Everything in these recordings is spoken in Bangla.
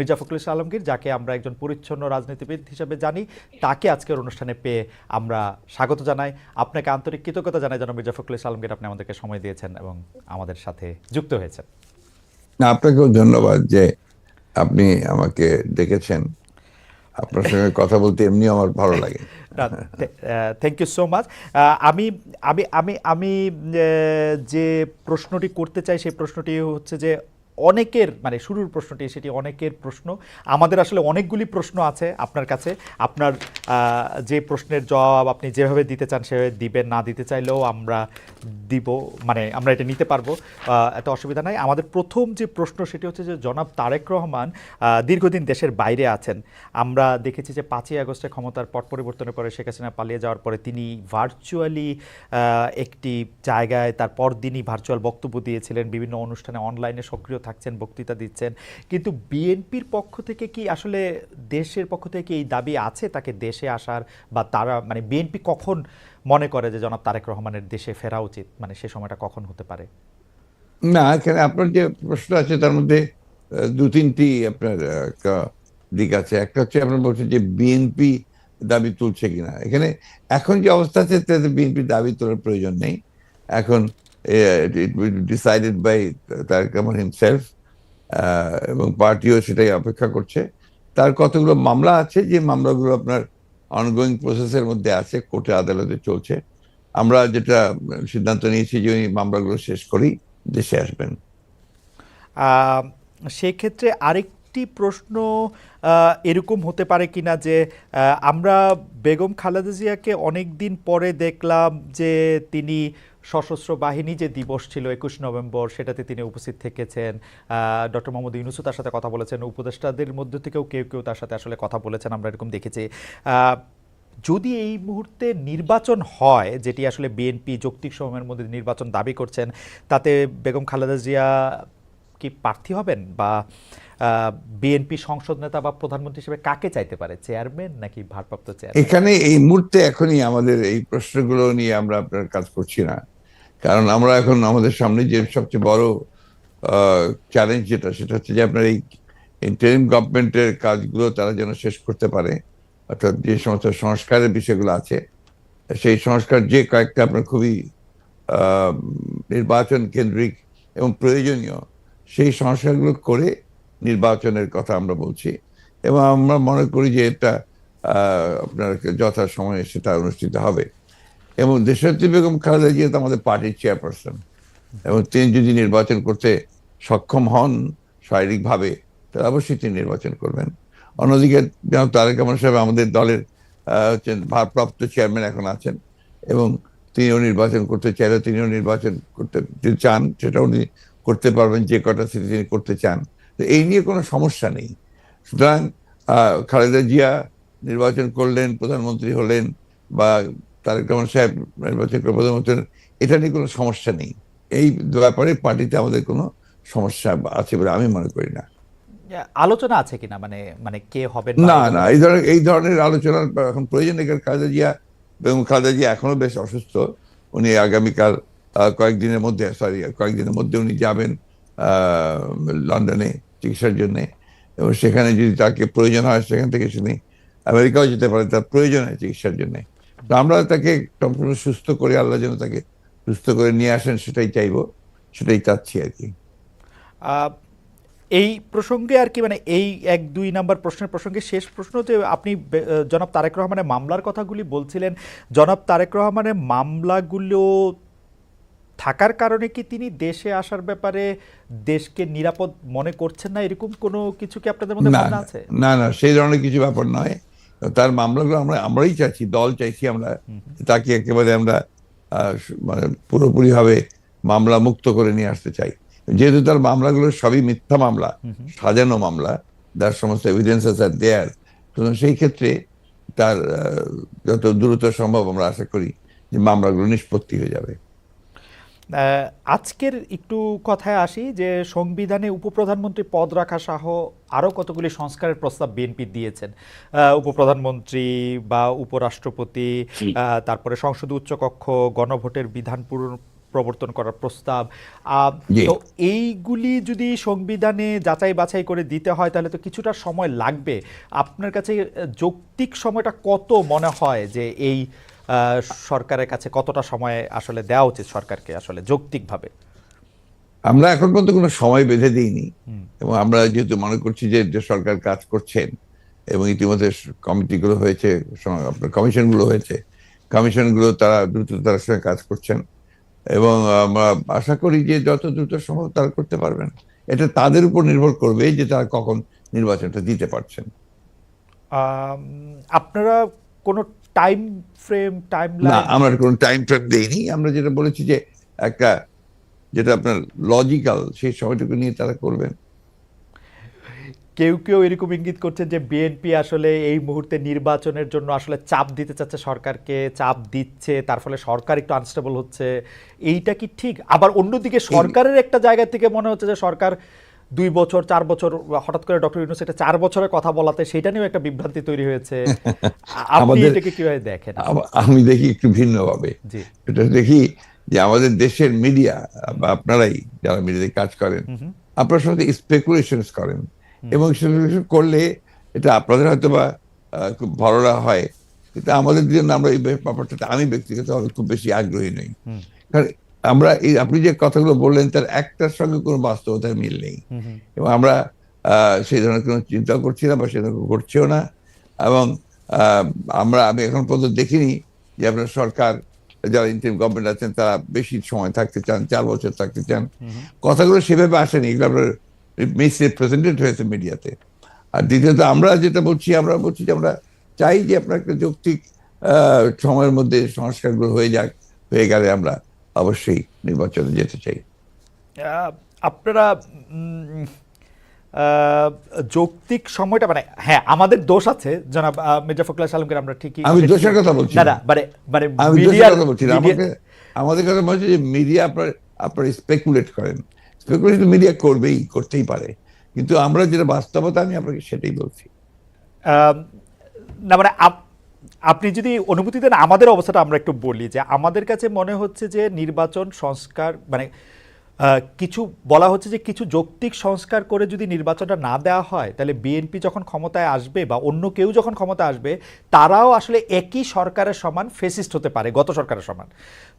মির্জা ফখরুল ইসলাম আলমগীর, যাকে আমরা একজন পরিচ্ছন্ন রাজনীতিবিদ হিসেবে জানি, তাকে আজকের অনুষ্ঠানে পেয়ে আমরা স্বাগত জানাই। আপনাকে আন্তরিক কৃতজ্ঞতা জানাই যেন মির্জা ফখরুল ইসলাম আলমগীর, আপনি আমাদেরকে সময় দিয়েছেন এবং আমাদের সাথে যুক্ত হয়েছেন। না, আপনাকেও ধন্যবাদ যে আপনি আমাকে ডেকেছেন। আপনার সঙ্গে কথা বলতে এমনিও আমার ভালো লাগে। Thank you so much. আমি আমি আমি আমি যে প্রশ্নটি করতে চাই সেই প্রশ্নটি হচ্ছে যে অনেকের, মানে শুরুর প্রশ্নটি সেটি অনেকের প্রশ্ন। আমাদের আসলে অনেকগুলি প্রশ্ন আছে আপনার কাছে। আপনার যে প্রশ্নের জবাব আপনি যেভাবে দিতে চান সেভাবে দিবেন, না দিতে চাইলেও আমরা দিব, মানে আমরা এটা নিতে পারবো, এত অসুবিধা নাই। আমাদের প্রথম যে প্রশ্ন সেটি হচ্ছে যে জনাব তারেক রহমান দীর্ঘদিন দেশের বাইরে আছেন। আমরা দেখেছি যে 5ই আগস্টে ক্ষমতার পট পরিবর্তনের পরে শেখ হাসিনা পালিয়ে যাওয়ার পরে তিনি ভার্চুয়ালি একটি জায়গায় তার পরদিনই ভার্চুয়াল বক্তব্য দিয়েছিলেন, বিভিন্ন অনুষ্ঠানে অনলাইনে সক্রিয় থাকছেন, বক্তৃতা দিচ্ছেন। কিন্তু বিএনপির পক্ষ থেকে কি আসলে, দেশের পক্ষ থেকে এই দাবি আছে তাকে দেশে আসার, বা তারা মানে বিএনপি কখন মনে করে যে জনাব তারেক রহমানের দেশে ফেরা উচিত, মানে সে সময়টা কখন হতে পারে? না, এখানে আপনার যে প্রশ্ন আছে তার মধ্যে দু তিনটি আপনার দিক আছে। একটা হচ্ছে আপনার বলছেন যে বিএনপি দাবি তুলছে কিনা। এখানে এখন যে অবস্থা আছে তাতে বিএনপি দাবি তোলার প্রয়োজন নেই। এখন it will decided by Tarique Rahman himself, এবং পার্টিও সেটাই অপেক্ষা করছে। তার কতগুলো মামলা আছে, যে মামলাগুলো আপনার অনগোয়িং প্রসেসের মধ্যে আছে, কোর্টে আদালতে চলছে। আমরা যেটা সিদ্ধান্ত নিয়েছি যে ওই মামলাগুলো শেষ করেই দেশে আসবেন। সেক্ষেত্রে আরেকটি প্রশ্ন এরকম হতে পারে কিনা যে আমরা বেগম খালেদা জিয়াকে অনেক দিন পরে দেখলাম যে তিনি সশস্ত্র বাহিনী যে দিবস ছিল 21 নভেম্বর, সেটাতে তিনি উপস্থিত থেকেছেন। ডক্টর মোহাম্মদ ইউনূসও তার সাথে কথা বলেছেন, উপদেষ্টাদের মধ্যে থেকেও কেউ কেউ তার সাথে আসলে কথা বলেছেন, আমরা এরকম দেখেছি। যদি এই মুহূর্তে নির্বাচন হয়, যেটি আসলে বিএনপি যৌক্তিক সময়ের মধ্যে নির্বাচন দাবি করছেন, তাতে বেগম খালেদা জিয়া কি প্রার্থী হবেন, বা বিএনপি সংসদ নেতা বা প্রধানমন্ত্রী হিসেবে কাকে চাইতে পারে, চেয়ারম্যান নাকি ভারপ্রাপ্ত চেয়ারম্যান? এখানে এই মুহূর্তে এখনই আমাদের এই প্রশ্নগুলো নিয়ে আমরা আপনার কাজ করছি না। কারণ আমরা এখন আমাদের সামনে যে সবচেয়ে বড় চ্যালেঞ্জ সেটা হচ্ছে যে আপনার এই ইন্টারিম গভর্নমেন্টের কাজগুলো তারা যেন শেষ করতে পারে। অর্থাৎ যে সমস্ত সংস্কারের বিষয়গুলো আছে, সেই সংস্কার যে কয়েকটা আপনার খুবই নির্বাচন কেন্দ্রিক এবং প্রয়োজনীয়, সেই সংস্কারগুলো করে নির্বাচনের কথা আমরা বলছি। এবং আমরা মনে করি যে এটা আপনার যথা সময়ে সেটা অনুষ্ঠিত হবে। এবং দেশনেত্রী বেগম খালেদা জিয়া তো আমাদের পার্টির চেয়ারপারসন, এবং তিনি যদি নির্বাচন করতে সক্ষম হন শারীরিকভাবে, তাহলে অবশ্যই তিনি নির্বাচন করবেন। অন্যদিকে যেমন তারেক রহমান সাহেব আমাদের দলের হচ্ছেন ভারপ্রাপ্ত চেয়ারম্যান এখন আছেন, এবং তিনিও নির্বাচন করতে চাইলে তিনিও নির্বাচন করতে যদি চান সেটাও উনি করতে পারবেন, যে কটা সিটি তিনি করতে চান। তো এই নিয়ে কোনো সমস্যা নেই। সুতরাং খালেদা জিয়া নির্বাচন করলেন, প্রধানমন্ত্রী হলেন, বা তারেক রহমান সাহেব নির্বাচন করে প্রধানমন্ত্রী হলেন, এটা নিয়ে কোনো সমস্যা নেই। এই ব্যাপারে পার্টিতে আমাদের কোনো সমস্যা আছে বলে আমি মনে করি না। আলোচনা আছে কিনা, মানে মানে কে হবেন বা না, এ না, ব্যাপারে? এই ধরনের আলোচনার এখন প্রয়োজন নেই। কারণ খালেদা জিয়া, বেগম খালেদা জিয়া এখনো বেশ অসুস্থ। উনি আগামীকাল কয়েকদিনের মধ্যে উনি যাবেন লন্ডনে চিকিৎসার জন্য। এবং সেখানে যদি তাকে প্রয়োজন হয় সেখান থেকে তিনি আমেরিকাও যেতে পারে, তার প্রয়োজন হয় চিকিৎসার জন্য। তো আমরা তাকে সম্পূর্ণ সুস্থ করে, আল্লাহ যেন তাকে সুস্থ করে নিয়ে আসেন, সেটাই চাইবো, সেটাই চাচ্ছি আর কি। আহ, এই প্রসঙ্গে আর কি, মানে এই 1-2 নাম্বার প্রশ্নের প্রসঙ্গে শেষ প্রশ্ন, যে আপনি জনাব তারেক রহমানের মামলার কথাগুলি বলছিলেন, জনাব তারেক রহমানের মামলাগুলো থাকার কারণে কি তিনি দেশে আসার ব্যাপারে দেশকে নিরাপদ মনে করছেন না, এরকম কোনো কিছু কি আপনাদের মধ্যে না, ভাবনা না, আছে? না, না, সেই ধরনের কিছু ব্যাপার নয়। তার মামলাগুলো আমরাই চাইছি, দল চাইছি আমরা, তাকে একেবারে আমরা মানে পুরোপুরি ভাবে মামলা মুক্ত করে নিয়ে আসতে চাই। যেহেতু তার মামলাগুলো সবই মিথ্যা মামলা, সাজানো মামলা, যার সমস্ত এভিডেন্সেস আর দেয়ার। সুতরাং সেই ক্ষেত্রে তার যত দ্রুত সম্ভব আমরা আশা করি যে মামলাগুলো নিষ্পত্তি হয়ে যাবে। আজকের একটু কথায় আসি, যে সংবিধানে উপপ্রধানমন্ত্রী পদ রাখা সহ আরও কতগুলি সংস্কারের প্রস্তাব বিএনপি দিয়েছেন। উপপ্রধানমন্ত্রী বা উপরাষ্ট্রপতি, তারপরে সংসদ উচ্চকক্ষ, গণভোটের বিধান প্রবর্তন করার প্রস্তাব। জি। তো এইগুলি যদি সংবিধানে যাচাই বাছাই করে দিতে হয় তাহলে তো কিছুটা সময় লাগবে। আপনার কাছে যৌক্তিক সময়টা কত মনে হয় যে এই সরকারের কাছে কতটা সময় আসলে দেওয়া উচিত সরকারকে আসলে যৌক্তিকভাবে? আমরা এখন পর্যন্ত কোনো সময় বেঁধে দিইনি, এবং আমরা যেহেতু মনে করছি যে যে সরকার কাজ করছেন এবং ইতিমধ্যে কমিটিগুলো হয়েছে, আপনার কমিশনগুলো হয়েছে, কমিশনগুলো তারা দ্রুততার সঙ্গে কাজ করছেন, এবং আমরা আশা করি যে যত দ্রুত সম্ভব তারা করতে পারবেন। এটা তাদের উপর নির্ভর করবে যে তারা কখন নির্বাচনটা দিতে পারছেন। আপনারা কোনো টাইম ফ্রেম, না, টাইমলাইন? আমরা কোনো টাইম ফ্রেম দেইনি। আমরা যেটা বলেছি যে একটা, যেটা আপনার লজিক্যাল, সেই সময়টুকু নিয়ে তারা করবেন। কেউ কেউ এরকম ইঙ্গিত করছেন যে বিএনপি আসলে এই মুহূর্তে নির্বাচনের জন্য আসলে চাপ দিতে চাচ্ছে সরকারকে, চাপ দিচ্ছে, তার ফলে সরকার একটু আনস্টেবল হচ্ছে। এইটা কি ঠিক? আবার অন্যদিকে সরকারের একটা জায়গা থেকে মনে হচ্ছে যে সরকার 2 বছর 4 বছর, হঠাৎ করে ডক্টর ইউনূস এটা 4 বছরের কথা বলাতে সেটা নিয়েও একটা বিভ্রান্তি তৈরি হয়েছে। আপনি আমাদের, এটাকে কিভাবে দেখেন? আমি দেখি একটু ভিন্নভাবে। জি। এটা দেখি যে আমাদের দেশের মিডিয়া বা আপনারাই যারা মিডিয়াতে কাজ করেন, আপনারা সাথে স্পেকুলেশন করেন, এবং স্পেকুলেশন করলে এটা আপনাদের হয়তো বা খুব ভালো হয়, কিন্তু আমাদের জন্য আমরা এই ব্যাপারটাতে আমি ব্যক্তিগতভাবে খুব বেশি আগ্রহী নই। কারণ আমরা এই আপনি যে কথাগুলো বললেন তার একটার সঙ্গে কোনো বাস্তবতার মিল নেই, এবং আমরা সেই ধরনের কোনো চিন্তা করছি না বা সে ধরনের ঘটছেও না। এবং আমি এখন পর্যন্ত দেখিনি যে আপনার সরকার, যারা ইন্টারিম গভর্নমেন্ট আছেন তারা বেশি সময় থাকতে চান, 4 বছর থাকতে চান। কথাগুলো সেভাবে আসেনি, এগুলো আপনার মিসরিপ্রেজেন্টেড হয়েছে মিডিয়াতে। আর দ্বিতীয়ত আমরা যেটা বলছি, আমরা বলছি যে আমরা চাই যে আপনার একটা যৌক্তিক সময়ের মধ্যে সংস্কারগুলো হয়ে গেলে আমরা অবশ্যই নির্বাচনে যেতে চাই। আপনারা যৌক্তিক সময়টা, মানে হ্যাঁ আমাদের দোষ আছে জনাব মির্জা ফখরুল আলমগীর, আমরা ঠিকই, আমি দোষের কথা বলছি না না, না, মানে মানে আমি দোষের মিডিয়ার কথা বলছি না। আমাদের কথা বলছি যে মিডিয়া আপনার স্পেকুলেট করেন, স্পেকুলেশন মিডিয়া করতেই পারে, কিন্তু আমরা যেটা বাস্তবতা আমি আপনাকে সেটাই বলছি। না মানে আপনি যদি অনুমতি দেন আমাদের অবস্থাটা আমরা একটু বলি, যে আমাদের কাছে মনে হচ্ছে যে নির্বাচন সংস্কার মানে কিছু বলা হচ্ছে যে কিছু যৌক্তিক সংস্কার করে যদি নির্বাচনটা না দেওয়া হয় তাহলে বিএনপি যখন ক্ষমতায় আসবে বা অন্য কেউ যখন ক্ষমতায় আসবে তারাও আসলে একই সরকারের সমান ফেসিস্ট হতে পারে, গত সরকারের সমান।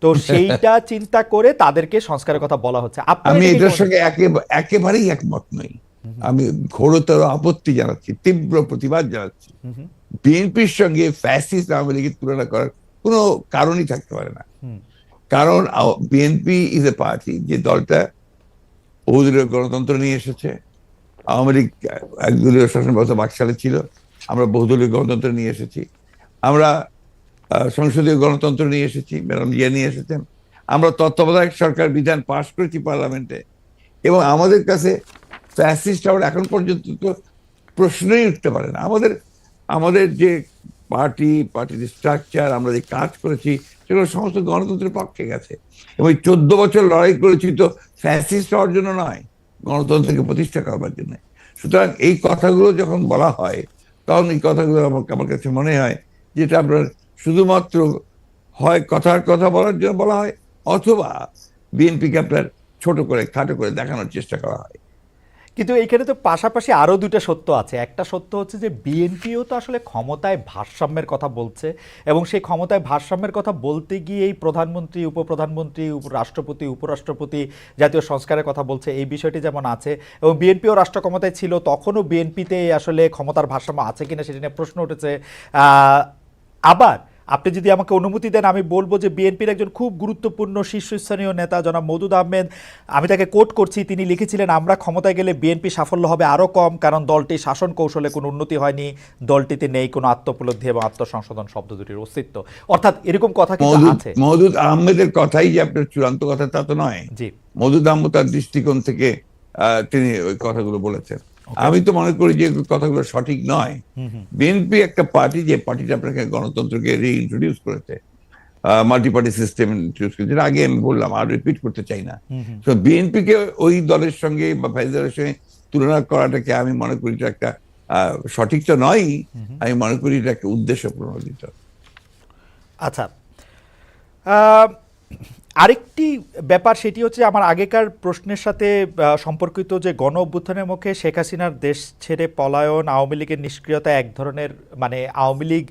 তো সেইটা চিন্তা করে তাদেরকে সংস্কারের কথা বলা হচ্ছে। আমি এটার সঙ্গে একেবারেই একমত নই। আমি ঘোরতর আপত্তি জানাচ্ছি, তীব্র প্রতিবাদ জানাচ্ছি। বিএনপির সঙ্গে ফ্যাসিস্ট আওয়ামী লীগের তুলনা করার কোনো কারণই থাকতে পারে না। কারণ বিএনপি ইজ এ পার্টি, যে দলটা বহুদলীয় গণতন্ত্র নিয়ে এসেছে। আওয়ামী লীগ একদলীয় শাসন ব্যবস্থা বাকশালে ছিল, আমরা বহুদলীয় গণতন্ত্র নিয়ে এসেছি। আমরা সংসদীয় গণতন্ত্র নিয়ে এসেছি, ম্যাডাম জিয়া নিয়ে এসেছেন। আমরা তত্ত্বাবধায়ক সরকার বিধান পাশ করেছি পার্লামেন্টে, এবং আমাদের কাছে ফ্যাসিস্ট আবার এখন পর্যন্ত তো প্রশ্নই উঠতে পারে না। আমাদের যে পার্টির স্ট্রাকচার, আমরা যে কাজ করেছি সেগুলো সমস্ত গণতন্ত্রের পক্ষে গেছে, এবং 14 বছর লড়াই করেছি তো ফ্যাসিস্ট হওয়ার জন্য নয়, গণতন্ত্রকে প্রতিষ্ঠা করবার জন্য। সুতরাং এই কথাগুলো যখন বলা হয় তখন এই কথাগুলো আমার কাছে মনে হয় যেটা আপনার শুধুমাত্র হয় কথার কথা বলার জন্য বলা হয়, অথবা বিএনপিকে আপনার ছোট করে খাটো করে দেখানোর চেষ্টা করা হয়। কিন্তু এইখানে তো পাশাপাশি আরও দুটো সত্য আছে। একটা সত্য হচ্ছে যে বিএনপিও তো আসলে ক্ষমতায় ভারসাম্যের কথা বলছে, এবং সেই ক্ষমতায় ভারসাম্যের কথা বলতে গিয়ে এই প্রধানমন্ত্রী, উপপ্রধানমন্ত্রী, রাষ্ট্রপতি, উপরাষ্ট্রপতি জাতীয় সংস্কারের কথা বলছে, এই বিষয়টি যেমন আছে। এবং বিএনপিও রাষ্ট্র ক্ষমতায় ছিল, তখনও বিএনপিতে আসলে ক্ষমতার ভারসাম্য আছে কিনা সেটা নিয়ে প্রশ্ন উঠেছে। আবার আপনি যদি আমাকে অনুমতি দেন আমি বলবো যে বিএনপির একজন খুব গুরুত্বপূর্ণ শীর্ষস্থানীয় নেতা জনাব মওদুদ আহমেদ, আমি তাকে কোট করছি, তিনি লিখেছিলেন, আমরা ক্ষমতায় গেলে বিএনপি সাফল্য হবে আরও কম, কারণ দলটির শাসন কৌশলে কোনো উন্নতি হয়নি, দলটিতে নেই কোনো আত্মোপলব্ধি এবং আত্মসংশোধন শব্দ দুটির অস্তিত্ব। অর্থাৎ এরকম কথা কিন্তু আছে। মওদুদ আহমেদের কথাই যে আপনার চূড়ান্ত কথা তা তো নয়। জি, মওদুদ আহমেদ তার দৃষ্টিকোণ থেকে তিনি ওই কথাগুলো বলেছেন। আমি তো মনে করি যে কথাগুলো সঠিক নয়। বিএনপি একটা পার্টি, যে পার্টিটা আপনাকে গণতন্ত্রকে রিইন্ট্রোডিউস করেছে, মাল্টি পার্টি সিস্টেম ইন্ট্রোডিউস করেছে, যেটা আগে আমি বললাম, আর রিপিট করতে চাই না। তো বিএনপিকে ওই দলের সঙ্গে বা দলের সঙ্গে তুলনা করাটাকে আমি মনে করি এটা একটা সঠিক তো নয়। আমি মনে করি এটা একটা উদ্দেশ্য প্রণোদিত। আচ্ছা, আরেকটি ব্যাপার সেটি হচ্ছে আমার আগেকার প্রশ্নের সাথে সম্পর্কিত, যে গণ অভ্যুত্থানের মুখে শেখ হাসিনার দেশ ছেড়ে পলায়ন, আওয়ামী লীগের নিষ্ক্রিয়তা এক ধরনের, মানে আওয়ামী লীগ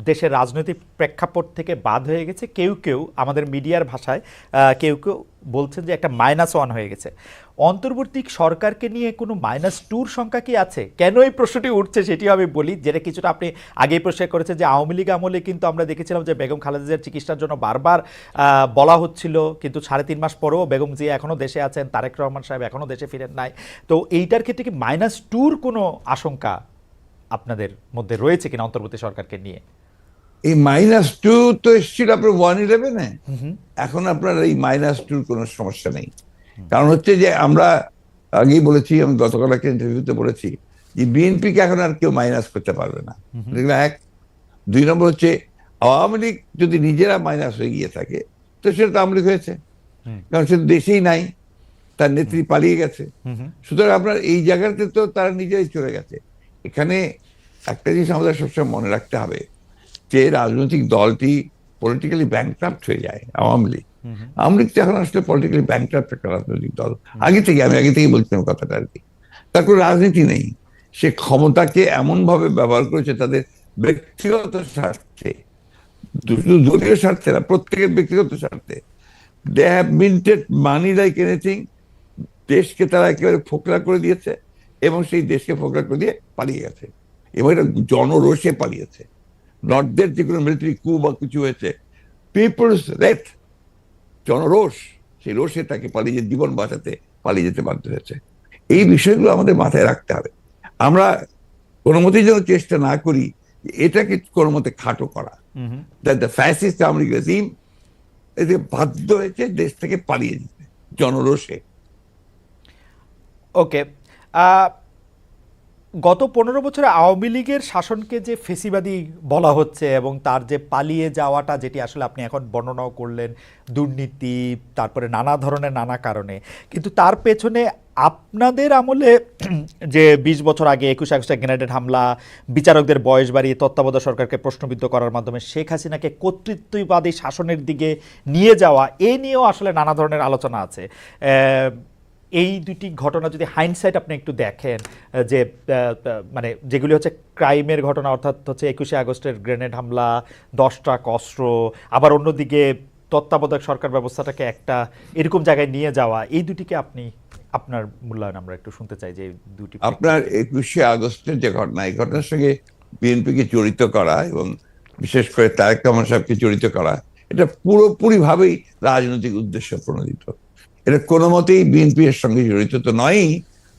দেশের রাজনৈতিক প্রেক্ষাপট থেকে বাদ হয়ে গেছে, কেউ কেউ আমাদের মিডিয়ার ভাষায় কেউ কেউ বলছেন যে একটা -1 হয়ে গেছে। অন্তর্বর্তী সরকারকে নিয়ে কোনো -2 সংখ্যা কি আছে? কেন এই প্রশ্নটি উঠছে সেটিও আমি বলি, যেটা কিছুটা আপনি আগেই প্রশ্ন করেছেন যে আওয়ামী লীগ আমলে কিন্তু আমরা দেখেছিলাম যে বেগম খালেদা জিয়ার চিকিৎসার জন্য বারবার বলা হচ্ছিল, কিন্তু 3.5 মাস পরেও বেগম জিয়া এখনও দেশে আছেন, তারেক রহমান সাহেব এখনও দেশে ফিরেন নাই। তো এইটার ক্ষেত্রে কি -2 কোনো আশঙ্কা আপনাদের মধ্যে রয়েছে কিনা অন্তর্বর্তী সরকারকে নিয়ে? এই -2 তো এসেছিল আপনার 1/11-এ। এখন আপনার এই -2 কোনো সমস্যা নেই। কারণ হচ্ছে যে আমরা আগেই বলেছি, আমি গতকাল একটা ইন্টারভিউতে বলেছি যে বিএনপিকে এখন আর কেউ মাইনাস করতে পারবে না। এক। 2 নম্বর হচ্ছে আওয়ামী লীগ যদি নিজেরা মাইনাস হয়ে গিয়ে থাকে তো সেটা তো আওয়ামী লীগ হয়েছে, কারণ সে দেশেই নাই, তার নেত্রী পালিয়ে গেছে। সুতরাং আপনার এই জায়গাতে তো তারা নিজেরাই চলে গেছে। এখানে একটা জিনিস আমাদের সবসময় মনে রাখতে হবে যে রাজনৈতিক দলটি পলিটিক্যালি ব্যাংক্রাফ্ট হয়ে যায়। আওয়ামী লীগ তো এখন আসলে পলিটিক্যালি ব্যাংক্রাফ্ট একটা রাজনৈতিক দল। আমি আগে থেকে বলছিলাম কথাটা আর কি। তার কোনো রাজনীতি নেই। সে ক্ষমতাকে এমন ভাবে ব্যবহার করেছে তাদের ব্যক্তিগত স্বার্থে, দলীয় স্বার্থে না, প্রত্যেকের ব্যক্তিগত স্বার্থে। They have minted money like anything. দেশকে তারা একেবারে ফোকলা করে দিয়েছে এবং সেই দেশকে ফোকলা করে দিয়ে পালিয়ে গেছে, এবং এটা জনরোষে পালিয়েছে। নর্থদের যে কোনো মিলিটারি কু বা কিছু হয়েছে, পিপলস রেট, জনরোষ, সেই রোষে তাকে পালিয়ে জীবন বাঁচাতে পালিয়ে যেতে বাধ্য হয়েছে। এই বিষয়গুলো আমাদের মাথায় রাখতে হবে। আমরা কোনো মতেই যেন চেষ্টা না করি এটাকে কোনো মতে খাটো করা। The fascist Awami League regime এতে বাধ্য হয়েছে দেশ থেকে পালিয়ে যেতে জনরোষে। ওকে, গত 15 বছরে আওয়ামী লীগের শাসনকে যে ফেসিবাদী বলা হচ্ছে এবং তার যে পালিয়ে যাওয়াটা, যেটি আসলে আপনি এখন বর্ণনাও করলেন, দুর্নীতি, তারপরে নানা ধরনের নানা কারণে, কিন্তু তার পেছনে আপনাদের আমলে যে 20 বছর আগে 21 আগস্টে গ্রেনেড হামলা, বিচারকদের বয়স বাড়িয়ে তত্ত্বাবধায়ক সরকারকে প্রশ্নবিদ্ধ করার মাধ্যমে শেখ হাসিনাকে কর্তৃত্ববাদী শাসনের দিকে নিয়ে যাওয়া, এ নিয়েও আসলে নানা ধরনের আলোচনা আছে। এই দুটি ঘটনা যদি হাইন্ডসাইট আপনি একটু দেখেন, যে মানে যেগুলি হচ্ছে ক্রাইমের ঘটনা, অর্থাৎ হচ্ছে 21 আগস্টের গ্রেনেড হামলা, 10 ট্রাক অস্ত্র, আবার অন্যদিকে তত্ত্বাবধায়ক সরকার ব্যবস্থাটাকে একটা এরকম জায়গায় নিয়ে যাওয়া, এই দুটিকে আপনি আপনার মূল্যায়ন আমরা একটু শুনতে চাই। যে দুটি আপনার 21 আগস্টের যে ঘটনা, এই ঘটনার সঙ্গে বিএনপিকে জড়িত করা এবং বিশেষ করে তারেক রহমান সাহেবকে জড়িত করা, এটা পুরোপুরি ভাবেই রাজনৈতিক উদ্দেশ্য প্রণোদিত। এটা কোনো মতেই বিএনপি এর সঙ্গে জড়িত তো নয়ই,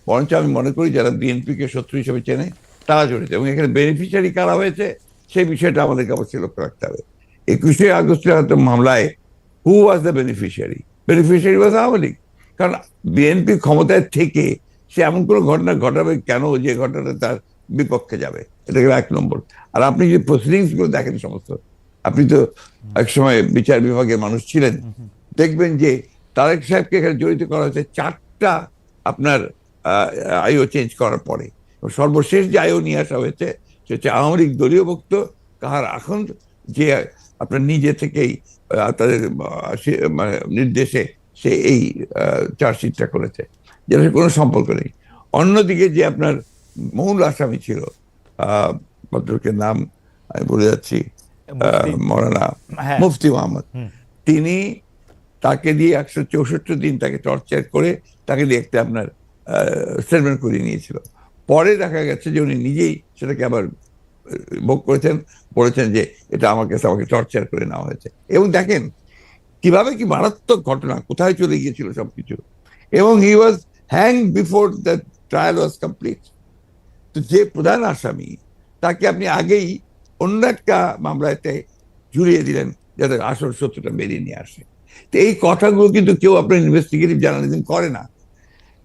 বরঞ্চ আমি মনে করি যারা বিএনপিকে শত্রু হিসেবে চেনে তারা জড়িত, এবং এখানে বেনিফিশিয়ারি কারা হয়েছে সেই বিষয়টা আমাদেরকে অবশ্যই লক্ষ্য রাখতে হবে। 21 আগস্টের হয়তো মামলায় who was the beneficiary? Beneficiary was Awami League. কারণ বিএনপি ক্ষমতায় থেকে সে এমন কোনো ঘটনা ঘটাবে কেন যে ঘটনাটা তার বিপক্ষে যাবে? এটা গেল 1 নম্বর। আর আপনি যে প্রসিডিংস গুলো দেখেন সমস্ত, আপনি তো একসময় বিচার বিভাগের মানুষ ছিলেন, দেখবেন যে তারেক সাহেবকে এখানে জড়িত করা হয়েছে 4টা আপনার আইও চেঞ্জ করার পরে। সর্বশেষ যে আইও নিয়ে আসা হয়েছে সে হচ্ছে আওয়ামী লীগ দলীয় ভুক্ত কাহার এখন, যে আপনার নিজে থেকেই তাদের নির্দেশে সে এই চার্জশিটটা করেছে, যেটা কোনো সম্পর্ক নেই। অন্যদিকে যে আপনার মূল আসামি ছিল, ভদ্রলোকের নাম আমি বলে যাচ্ছি, মৌলানা মুফতি মোহাম্মদ, তিনি, তাকে দিয়ে 164 দিন তাকে টর্চার করে তাকে দিয়ে একটা আপনার স্টেটমেন্ট করিয়ে নিয়েছিল। পরে দেখা গেছে যে উনি নিজেই সেটাকে আবার ভোগ করেছেন, বলেছেন যে এটা আমার কাছে আমাকে টর্চার করে নেওয়া হয়েছে। এবং দেখেন কিভাবে কি মারাত্মক ঘটনা, কোথায় চলে গিয়েছিল সবকিছু। এবং he was hang before the trial was complete. তো যে প্রধান আসামি তাকে আপনি আগেই অন্য একটা মামলাতে জুড়িয়ে দিলেন যাতে আসল সত্যটা বেরিয়ে নিয়ে আসে। তো এই কথাগুলো কিন্তু কেউ আপনার ইনভেস্টিগেটিভ জার্নালিজম করে না,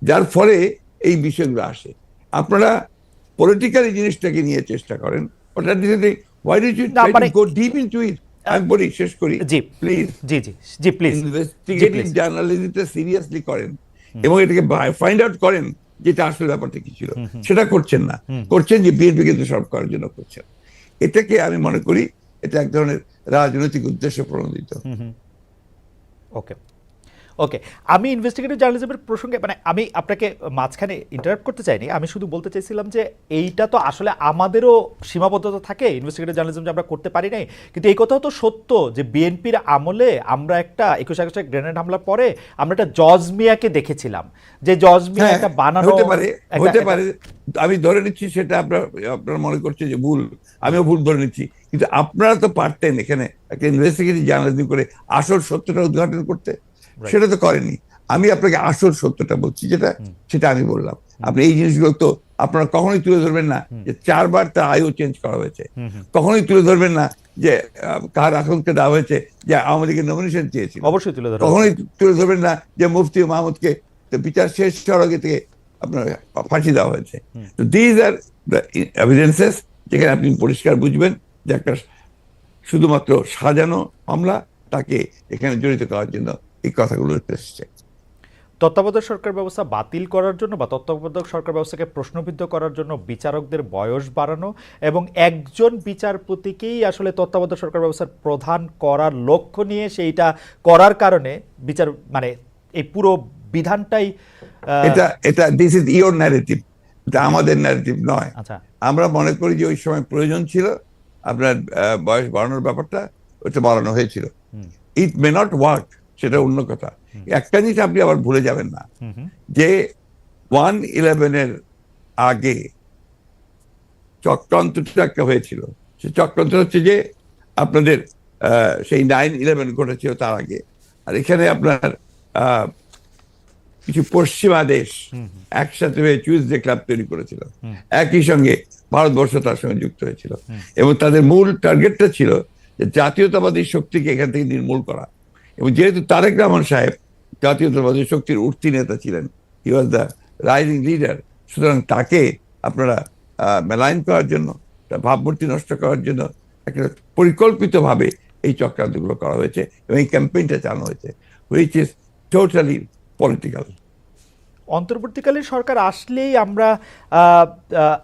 যার ফলে এই বিষয়গুলো আসে। আপনারা পলিটিক্যালি জিনিসটাকে নিয়ে চেষ্টা করেন, ওটা why did you try to go deep into it? আমি বলি, শেষ করি প্লিজ। জি প্লিজ, ইনভেস্টিগেটিভ জার্নালিজমটা সিরিয়াসলি করেন এবং এটাকে ফাইন্ড আউট করেন যেটা আসলে ব্যাপারটা কি ছিল। সেটা করছেন না, করছেন যে বিএনপি কিন্তু সব করার জন্য করছেন। এটাকে আমি মনে করি এটা এক ধরনের রাজনৈতিক উদ্দেশ্য প্রণোদিত। ওকে, ওকে। আমি ইনভেস্টিগেটিভ জার্নালিজমের প্রসঙ্গে মানে আমি আপনাকে মাঝখানে ইন্টারাপ্ট করতে চাইনি, আমি শুধু বলতে চাইছিলাম যে এইটা তো আসলে আমাদেরও সীমাবদ্ধতা থাকে ইনভেস্টিগেটিভ জার্নালিজম যে আমরা করতে পারি নাই, কিন্তু এই কথাও তো সত্য যে বিএনপির আমলে আমরা একটা 21 আগস্টের গ্রেনেড হামলার পরে আমরা একটা জজ মিয়াকে দেখেছিলাম, যে জজ মিয়া হ্যাঁ, একটা বানানো হতে পারে, হতে পারে। আমি ধরে নিচ্ছি সেটা আপনারা মনে করছে যে ভুল, আমিও ভুল ধরে নিচ্ছি, কিন্তু আপনারা তো পারতেন এখানে একটা ইনভেস্টিগেটিভ জার্নালিজম করে আসল সত্যটা উদ্ঘাটন করতে, সেটা তো করেনি। আমি আপনাকে আসল সত্যটা বলছি, সেটা আমি বললাম। আপনি এই জিনিসগুলো তো আপনারা কখনোই তুলে ধরবেন না যে 4বার তার আয়ু চেঞ্জ করা হয়েছে, কখনোই তুলে ধরবেন না যে কার আকাঙ্ক্ষা দেওয়া হয়েছে যে আওয়ামী লীগের নমিনেশন চেয়েছিল, অবশ্যই তুলে ধরা, কখনোই তুলে ধরবেন না যে মুফতি মাহমুদকে বিচার শেষ হওয়ার আগে থেকে আপনার ফাঁসি দেওয়া হয়েছে। তো দিজ আর দ্য এভিডেন্সেস, যেখানে আপনি পরিষ্কার বুঝবেন যে একটা শুধুমাত্র সাজানো মামলা, তাকে এখানে জড়িত করার জন্য এই কথাগুলো এসেছে। তত্ত্বাবধায়ক সরকার ব্যবস্থা বাতিল করার জন্য বা তত্ত্বাবধায়ক সরকার ব্যবস্থাকে প্রশ্নবিদ্ধ করার জন্য বিচারকদের বয়স বাড়ানো এবং একজন বিচারপতিকেই আসলে তত্ত্বাবধায়ক সরকার ব্যবস্থার প্রধান করার লক্ষ্য নিয়ে সেইটা করার কারণে বিচার মানে এই পুরো বিধানটাই এটা দিস ইজ ইওর ন্যারেটিভ, এটা আমাদের ন্যারেটিভ নয়। আচ্ছা, আমরা মনে করি যে ওই সময় প্রয়োজন ছিল আপনার বয়স বাড়ানোর ব্যাপারটা, ওটা বাড়ানো হয়েছিল। ইট মে নট ওয়ার্ক, সেটা অন্য কথা। একটা জিনিস আপনি আবার ভুলে যাবেন না, যে 1/11 আগে চক্রান্তটা একটা হয়েছিল। সে চক্রান্ত হচ্ছে যে আপনাদের সেই 9/11 ঘটেছিল তার আগে, আর এখানে আপনার কিছু পশ্চিমা দেশ একসাথে হয়ে চুইজডে ক্লাব তৈরি করেছিল, একই সঙ্গে ভারতবর্ষ তার সঙ্গে যুক্ত হয়েছিল, এবং তাদের মূল টার্গেটটা ছিল যে জাতীয়তাবাদী শক্তিকে এখান থেকে নির্মূল করা। এবং যেহেতু তারেক রহমান সাহেব জাতীয়তাবাদী শক্তির উঠতি নেতা ছিলেন, হি ওয়াজ দ্য রাইজিং লিডার, সুতরাং তাকে আপনারা মেলাইন করার জন্য, তার ভাবমূর্তি নষ্ট করার জন্য একটা পরিকল্পিতভাবে এই চক্রান্তগুলো করা হয়েছে এবং এই ক্যাম্পেইনটা চালানো হয়েছে, হুইচ ইজ টোটালি পলিটিক্যাল। অন্তর্বর্তীকালীন সরকার আসলেই আমরা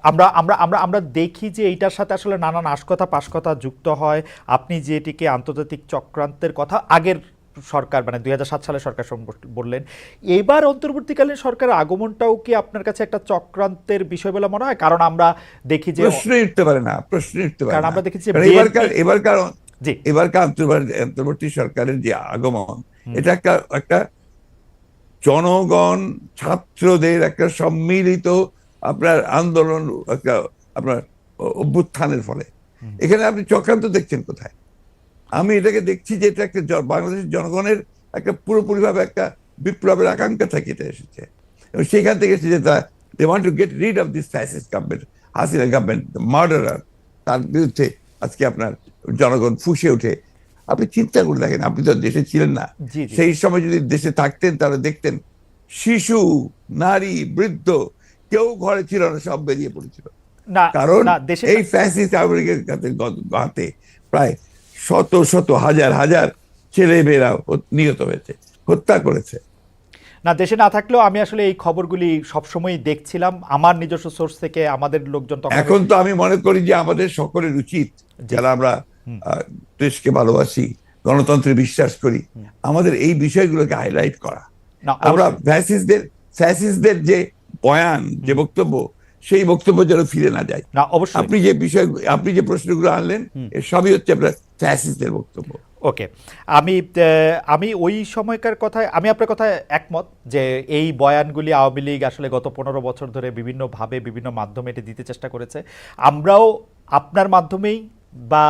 আমরা আমরা আমরা আমরা দেখি যে এইটার সাথে আসলে নানান আশকথা পাশকথা যুক্ত হয়। আপনি যেটিকে আন্তর্জাতিক চক্রান্তের কথা আগের সরকার মানে 2007 সালে সরকার বললেন, এবার অন্তর্বর্তীকালীন সরকারের আগমনটাও কি আপনার কাছে একটা চক্রান্তের বিষয় বলে মনে হয়? কারণ আমরা দেখি যে প্রশ্নই উঠতে পারে না, প্রশ্নই উঠতে পারে না। আমরা দেখি যে এবারকার অন্তর্বর্তী সরকারের যে আগমন, এটা একটা জনগণ ছাত্রদের একটা সম্মিলিত আপনার আন্দোলন, একটা আপনার অভ্যুত্থানের ফলে। এখানে আপনি চক্রান্ত দেখছেন কোথায়? আমি এটাকে দেখছি যে এটা একটা বাংলাদেশের জনগণের একটা পুরোপুরিভাবে একটা বিপ্লবের আকাঙ্ক্ষা থেকে এটা এসেছে, এবং সেখান থেকে এসেছে যে they want to get rid of this fascist government, Hasina government, the murderer. তার বিরুদ্ধে আজকে আপনার জনগণ ফুঁসে ওঠে। আপনি চিন্তা করে দেখেন, আপনি তো দেশে ছিলেন না, সেই সময় যদি দেশে থাকতেন তাহলে দেখতেন শিশু, নারী, বৃদ্ধ কেউ ঘরে ছিল না, সব বেরিয়ে পড়েছিল। কারণ এই ফ্যাসিস্ট আমেরিকার হাতে প্রায় শত শত হাজার হাজার ছেলে মেয়েরা নিহত হয়েছে, হত্যা করেছে। না, দেশে না থাকলেও আমি আসলে এই খবরগুলি সবসময় দেখছিলাম আমার নিজস্ব সোর্স থেকে, আমাদের লোকজন। এখন তো আমি মনে করি যে আমাদের সকলের উচিত, যারা আমরা দেশকে ভালোবাসি, গণতন্ত্রে বিশ্বাস করি, আমাদের এই বিষয়গুলোকে হাইলাইট করা। আমরা ফ্যাসিস্টদের যে বয়ান, যে বক্তব্য, সেই বক্তব্য যেন ফিরে না যায়। না, অবশ্যই আপনি যে প্রশ্নগুলো আনলেন, এর সবই হচ্ছে আপনার ফ্যাসিস্টদের বক্তব্য। ওকে, আমি ওই সময়কার কথায় আমি আপনার কথায় একমত যে এই বয়ানগুলি আওয়ামী লীগ আসলে গত 15 বছর ধরে বিভিন্নভাবে বিভিন্ন মাধ্যমে এটি দিতে চেষ্টা করেছে। আমরাও আপনার মাধ্যমেই বা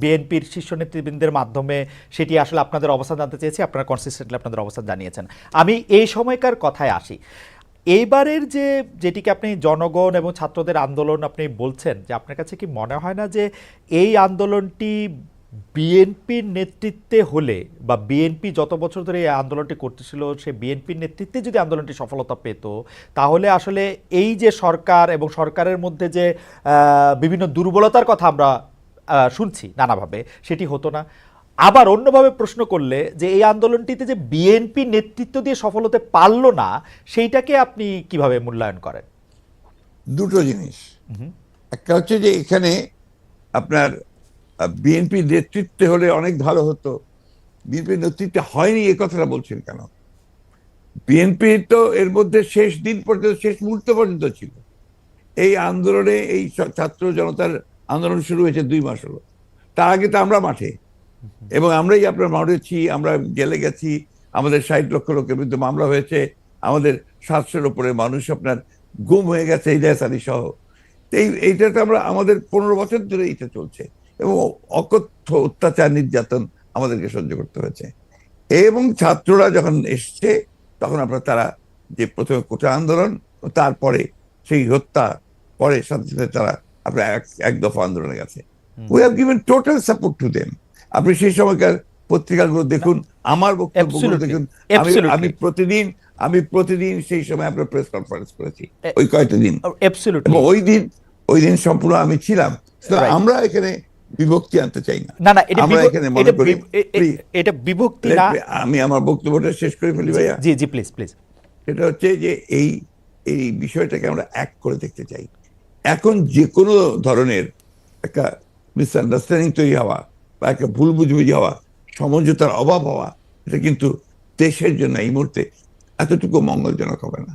বিএনপির শীর্ষ নেতৃবৃন্দের মাধ্যমে সেটি আসলে আপনাদের অবস্থান জানতে চেয়েছি, আপনারা কনসিস্টেন্টলি আপনাদের অবস্থান জানিয়েছেন। আমি এই সময়কার কথায় আসি। এইবারের যেটিকে আপনি জনগণ এবং ছাত্রদের আন্দোলন আপনি বলছেন, যে আপনার কাছে কি মনে হয় না যে এই আন্দোলনটি বিএনপির নেতৃত্বে হলে বা বিএনপি যত বছর ধরে এই আন্দোলনটি করতেছিল, সে বিএনপির নেতৃত্বে যদি আন্দোলনটি সফলতা পেত, তাহলে আসলে এই যে সরকার এবং সরকারের মধ্যে যে বিভিন্ন দুর্বলতার কথা আমরা শুনছি নানাভাবে, সেটি হতো না? আবার অন্যভাবে প্রশ্ন করলে যে এই আন্দোলনটিতে যে বিএনপি নেতৃত্ব দিয়ে সফল হতে পারল না, সেইটাকে আপনি কিভাবে মূল্যায়ন করেন? দুটো জিনিস। একটা হচ্ছে যে এখানে আপনার বিএনপি নেতৃত্বে হলে অনেক ভালো হতো, বিএনপির নেতৃত্বে হয়নি এই কথাটা বলছেন কেন? বিএনপি তো এর মধ্যে শেষ দিন পর্যন্ত, শেষ মুহূর্ত পর্যন্ত ছিল এই আন্দোলনে। এই ছাত্র জনতার আন্দোলন শুরু হয়েছে 2 মাস হলো, তার আগে তো আমরা মাঠে, এবং আমরাই আপনার মাঠেছি, আমরা জেলে গেছি, আমাদের 60 লক্ষ লোকের বিরুদ্ধে মামলা হয়েছে, আমাদের 700-এর উপরে মানুষ আপনার গুম হয়ে গেছে ইলিয়াস আলী সহ। এইটাতে আমরা, আমাদের 15 বছর ধরে এটা চলছে, এবং অকথ্য অত্যাচার নির্যাতন আমাদেরকে সহ্য করতে হয়েছে। এবং ছাত্ররা যখন এসছে তখন আপনার তারা যে প্রথমে কোটা আন্দোলন, তারপরে সেই হত্যা, পরে সাথে সাথে তারা আপনার এক দফা আন্দোলনে গেছে। We have given total support to them. আপনি সেই সময়কার পত্রিকাগুলো দেখুন, আমার বক্তব্যগুলো দেখুন। আমি প্রতিদিন সেই সময় আপনার প্রেস কনফারেন্স করেছি ওই কয়েকটা দিন, এবং ওই দিন সম্পূর্ণ আমি ছিলাম। আমরা এখানে বিভক্তি আনতে চাই না। না, আমরা এখানে মনে করি এটা বিভক্তি না। আমি আমার বক্তব্যটা শেষ করে ফেলি ভাইয়া। জি জি, প্লিজ প্লিজ। এটা হচ্ছে যে এই বিষয়টাকে আমরা এক করে দেখতে চাই। এখন যে কোনো ধরনের একটা মিসআন্ডারস্ট্যান্ডিং তৈরি হওয়া বা একটা ভুল বুঝবুঝি হওয়া, সমঝোতার অভাব হওয়া, এটা কিন্তু দেশের জন্য এই মুহূর্তে এতটুকু মঙ্গলজনক হবে না।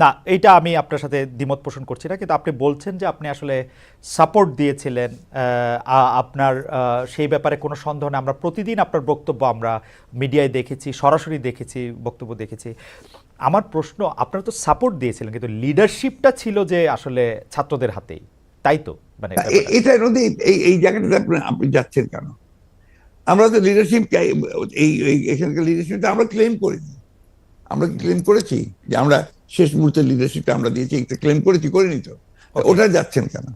না, এইটা আমি আপনার সাথে দ্বিমত পোষণ করছি না, কিন্তু আপনি বলছেন যে আপনি আসলে সাপোর্ট দিয়েছিলেন, আপনার সেই ব্যাপারে কোনো সন্দেহ নেই। আমরা প্রতিদিন আপনার বক্তব্য আমরা মিডিয়ায় দেখেছি, সরাসরি দেখেছি, বক্তব্য দেখেছি। আমার প্রশ্ন, আপনারা তো সাপোর্ট দিয়েছিলেন, কিন্তু লিডারশিপটা ছিল যে আসলে ছাত্রদের হাতেই, তাই তো? মানে এটা এই জায়গাটাতে আপনি যাচ্ছেন কেন? আমরা তো লিডারশিপ, এখানকার লিডারশিপটা আমরা ক্লেম করিনি। আমরা ক্লেম করেছি যে আমরা শেষ মুহূর্তে লিডারশিপটা আমরা দিয়েছি, একটা ক্লেম করেছি, করিনি তো? ওটা যাচ্ছেন কেন?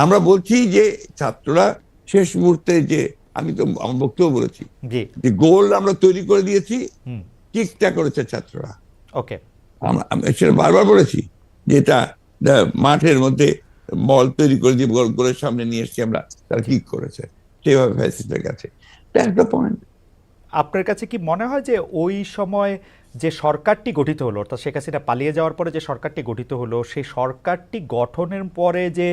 আমরা বলছি যে ছাত্ররা শেষ মুহূর্তে, যে আমি তো আমার বক্তব্য বলেছি যে গোল আমরা তৈরি করে দিয়েছি, কিকটা করেছে ছাত্ররা। ওকে, আমরা সেটা বারবার বলেছি যে এটা মাঠের মধ্যে বল তৈরি করে দিয়ে গোলের সামনে নিয়ে এসেছি আমরা, তারা কিক করেছে, সেভাবে ফ্যাসিস্টের কাছে। একটা পয়েন্ট, আপনার কাছে কি মনে হয় যে ওই সময় যে সরকারটি গঠিত হলো, অর্থাৎ শেখ হাসিনা পালিয়ে যাওয়ার পরে যে সরকারটি গঠিত হলো, সেই সরকারটি গঠনের পরে যে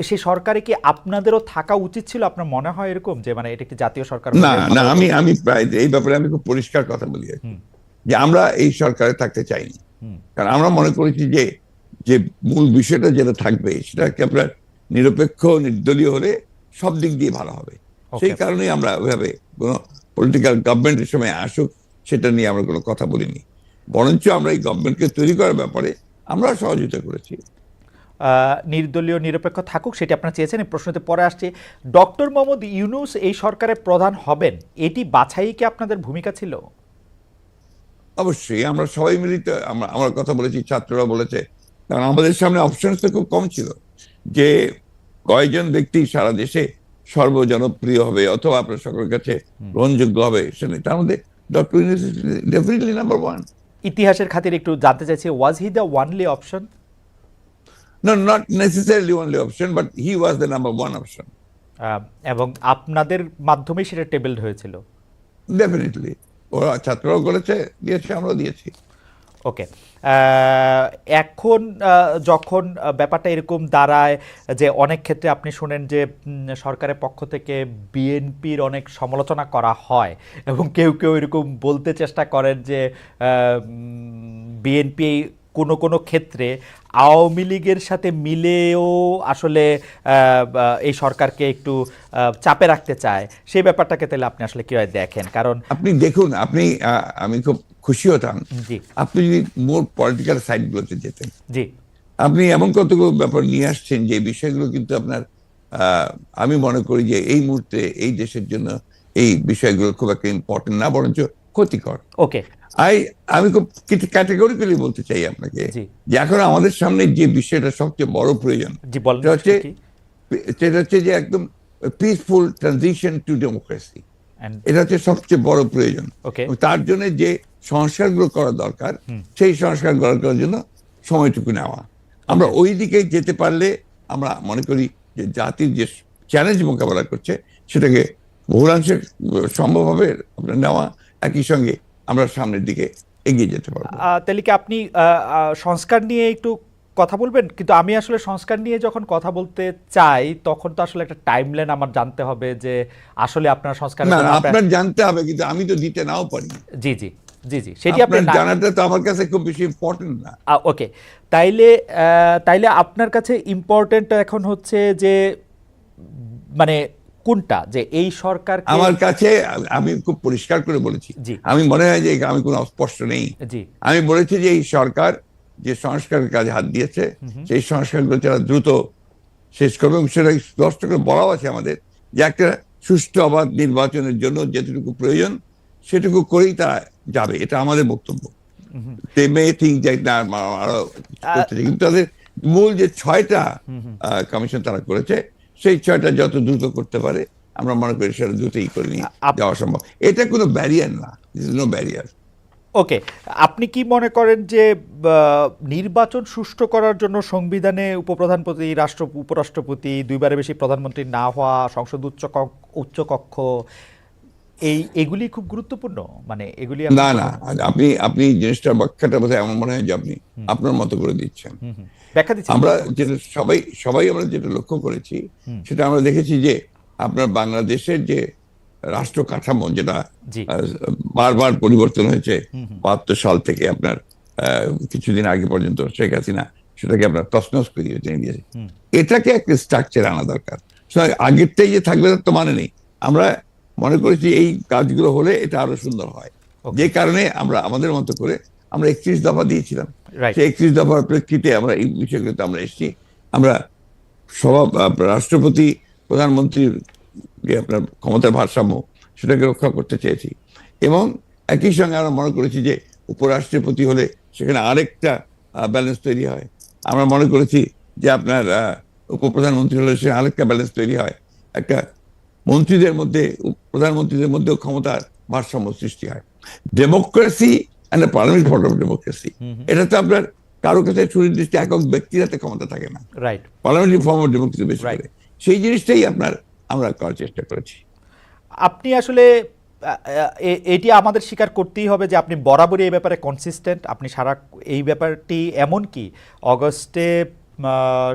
সেই সরকারে কি আপনাদেরও থাকা উচিত ছিল? আপনার মনে হয় এরকম যে মানে এটা একটি জাতীয় সরকার? না, আমি প্রায় এই ব্যাপারে আমি খুব পরিষ্কার কথা বলি যে আমরা এই সরকারে থাকতে চাইনি। কারণ আমরা মনে করেছি যে মূল বিষয়টা যেটা থাকবে সেটাকে আপনার নিরপেক্ষ, নির্দলীয় হলে সব দিক দিয়ে ভালো হবে। সেই কারণেই আমরা ওইভাবে কোনো পলিটিক্যাল গভর্নমেন্টের সময় আসুক সেটা নিয়ে আমরা কোনো কথা বলিনি, বরঞ্চ আমরা এই গভর্নমেন্টকে তৈরি করার ব্যাপারে আমরা সহযোগিতা করেছি। নির্দলীয় নিরপেক্ষ থাকুক সেটি আপনারা চেয়েছেন। এই প্রশ্নতে পরে আসছে, ডক্টর মোহাম্মদ ইউনূস এই সরকারের প্রধান হবেন, এটি বাছাই কি আপনাদের ভূমিকা ছিল? অবশ্যই আমরা সবাই মিলিত আমার কথা বলেছি, ছাত্ররা বলেছে, কারণ আমাদের সামনে অপশনস তো খুব কম ছিল যে কয়জন ব্যক্তি সারা দেশে সর্বজনপ্রিয় হবে অথবা আপনার সকলের কাছে গ্রহণযোগ্য হবে, সেটা তার মধ্যে ডক্টর ইউনূস ডেফিনেটলি নাম্বার 1। ইতিহাসের খাতিরে একটু জানতে চাইছি, was he the only option? No, not necessarily only option, but he was the number 1 option. এবং আপনাদের মাধ্যমেই সেটা টেবলড হয়েছিল? ডেফিনেটলি, ওরা ছাত্ররাও করেছে, দিয়েছে, আমরাও দিয়েছি। ওকে, এখন যখন ব্যাপারটা এরকম দাঁড়ায় যে অনেক ক্ষেত্রে আপনি শোনেন যে সরকারের পক্ষ থেকে বিএনপির অনেক সমালোচনা করা হয়, এবং কেউ কেউ এরকম বলতে চেষ্টা করেন যে বিএনপি কোনো ক্ষেত্রে আওয়ামী লীগের সাথে মিলেও আসলে এই সরকারকে একটু চাপে রাখতে চায়। সেই ব্যাপারটাকে তাহলে আপনি আসলে কিভাবে দেখেন? কারণ আপনি দেখুন, আমি খুব খুশি হতাম আপনি যদি মোর পলিটিক্যাল সাইডগুলোতে যেতেন। জি, আপনি এমন কতগুলো ব্যাপার নিয়ে আসছেন যে বিষয়গুলো কিন্তু আপনার, আমি মনে করি যে এই মুহূর্তে এই দেশের জন্য এই বিষয়গুলো খুব একটা ইম্পর্টেন্ট না, বরঞ্চ ক্ষতিকর। ওকে, আমি খুব কিছু ক্যাটেগরিক্যালি বলতে চাই আপনাকে যে এখন আমাদের সামনে যে বিষয়টা সবচেয়ে বড় প্রয়োজন সেটা হচ্ছে যে একদম পিসফুল ট্রানজিশন টু ডেমোক্রেসি। এটা হচ্ছে সবচেয়ে বড় প্রয়োজন। তার জন্য যে সংস্কারগুলো করা দরকার, সেই সংস্কার করার জন্য সময়টুকু নেওয়া। আমরা ওই দিকে যেতে পারলে আমরা মনে করি যে জাতির যে চ্যালেঞ্জ মোকাবেলা করছে সেটাকে বহুলাংশে সম্ভব হবে আপনার নেওয়া, একই সঙ্গে আমরা সামনের দিকে এগিয়ে যেতে পারবো। তাহলে কি আপনি সংস্কার নিয়ে একটু কথা বলবেন, কিন্তু আমি আসলে সংস্কার নিয়ে যখন কথা বলতে চাই তখন তো আসলে একটা টাইমলাইন আমার জানতে হবে যে আসলে আপনার সংস্কারের না জন্য আপনার জানতে হবে, কিন্তু আমি তো দিতে নাও পারি। জি জি জি জি সেটি আপনি আপনার জানাটা তো আমার কাছে খুব বেশি ইম্পর্টেন্ট না। ওকে, তাইলে তাইলে আপনার কাছে ইম্পর্টেন্ট এখন হচ্ছে যে মানে কোনটা, যে এই সরকারকে? আমার কাছে আমি খুব পরিষ্কার করে বলেছি, জি আমি মনে হয় যে আমি কোনো অস্পষ্ট নেই। জি আমি বলেছি যে এই সরকার যে সংস্কারের কাজে হাত দিয়েছে সেই সংস্কারগুলো যারা দ্রুত শেষ করবে, এবং সেটা স্পষ্ট করে বলাও আছে আমাদের যে একটা সুষ্ঠু অবাধ নির্বাচনের জন্য যেটুকু প্রয়োজন সেটুকু করেই তারা যাবে, এটা আমাদের বক্তব্য। They may think that না আরো করতে চাই, কিন্তু তাদের মূল যে 6টা কমিশন তারা করেছে সেই 6টা যত দ্রুত করতে পারে আমরা মনে করি সেটা দ্রুতই করে নিয়ে যাওয়া সম্ভব। এটা কোনো ব্যারিয়ার না, দিস ইজ নো ব্যারিয়ার। ওকে, আপনি কি মনে করেন যে নির্বাচন সুষ্ঠু করার জন্য সংবিধানে উপপ্রধানপতি, উপরাষ্ট্রপতি, দুইবারের বেশি প্রধানমন্ত্রী না হওয়া, সংসদ উচ্চকক্ষ, এগুলি খুব গুরুত্বপূর্ণ? মানে এগুলি না না, আপনি জিনিসটা ব্যাখ্যাটা বোধহয় আমার মনে হয় যে আপনি আপনার মতো করে দিচ্ছেন। ব্যাখ্যা দিচ্ছেন। আমরা যেটা সবাই আমরা যেটা লক্ষ্য করেছি সেটা আমরা দেখেছি যে আপনার বাংলাদেশের যে রাষ্ট্র কাঠামো যেটা বারবার পরিবর্তন হয়েছে ৭২ সাল থেকে আপনার কিছুদিন আগে পর্যন্ত শেখ হাসিনা সেটাকে আপনার তছনছ করে দিয়েছে। এটাকে একটা স্ট্রাকচার আনা দরকার। আগেরটাই যে থাকবে তার তো মানে নেই। আমরা মনে করেছি এই কাজগুলো হলে এটা আরো সুন্দর হয়, যে কারণে আমরা আমাদের মতো করে আমরা 31 দফা দিয়েছিলাম। সেই 31 দফার প্রেক্ষিতে আমরা এই বিষয়গুলোতে আমরা এসেছি। আমরা রাষ্ট্রপতি প্রধানমন্ত্রীর যে আপনার ক্ষমতার ভারসাম্য সেটাকে রক্ষা করতে চেয়েছি, এবং একই সঙ্গে আমরা মনে করেছি যে উপরাষ্ট্রপতি হলে সেখানে আরেকটা ব্যালেন্স তৈরি হয়। আমরা মনে করেছি যে আপনার উপপ্রধানমন্ত্রী হলে সে আরেকটা ব্যালেন্স তৈরি হয়, একটা মন্ত্রীদের মধ্যে প্রধানমন্ত্রীদের মধ্যেও ক্ষমতার ভারসাম্য সৃষ্টি হয়। Democracy and parliament form of democracy, এটা তো আপনার কারো কাছে সুনির্দিষ্ট একক ব্যক্তির হাতে ক্ষমতা থাকে না, right, parliamentary form of democracy বেশি করে। সেই জিনিসটাই আমরা করার চেষ্টা করেছি। আপনি আসলে এটি আমাদের স্বীকার করতেই হবে যে আপনি বরাবরই এই ব্যাপারে কনসিস্টেন্ট। আপনি এই ব্যাপারটি এমন কি অগস্টে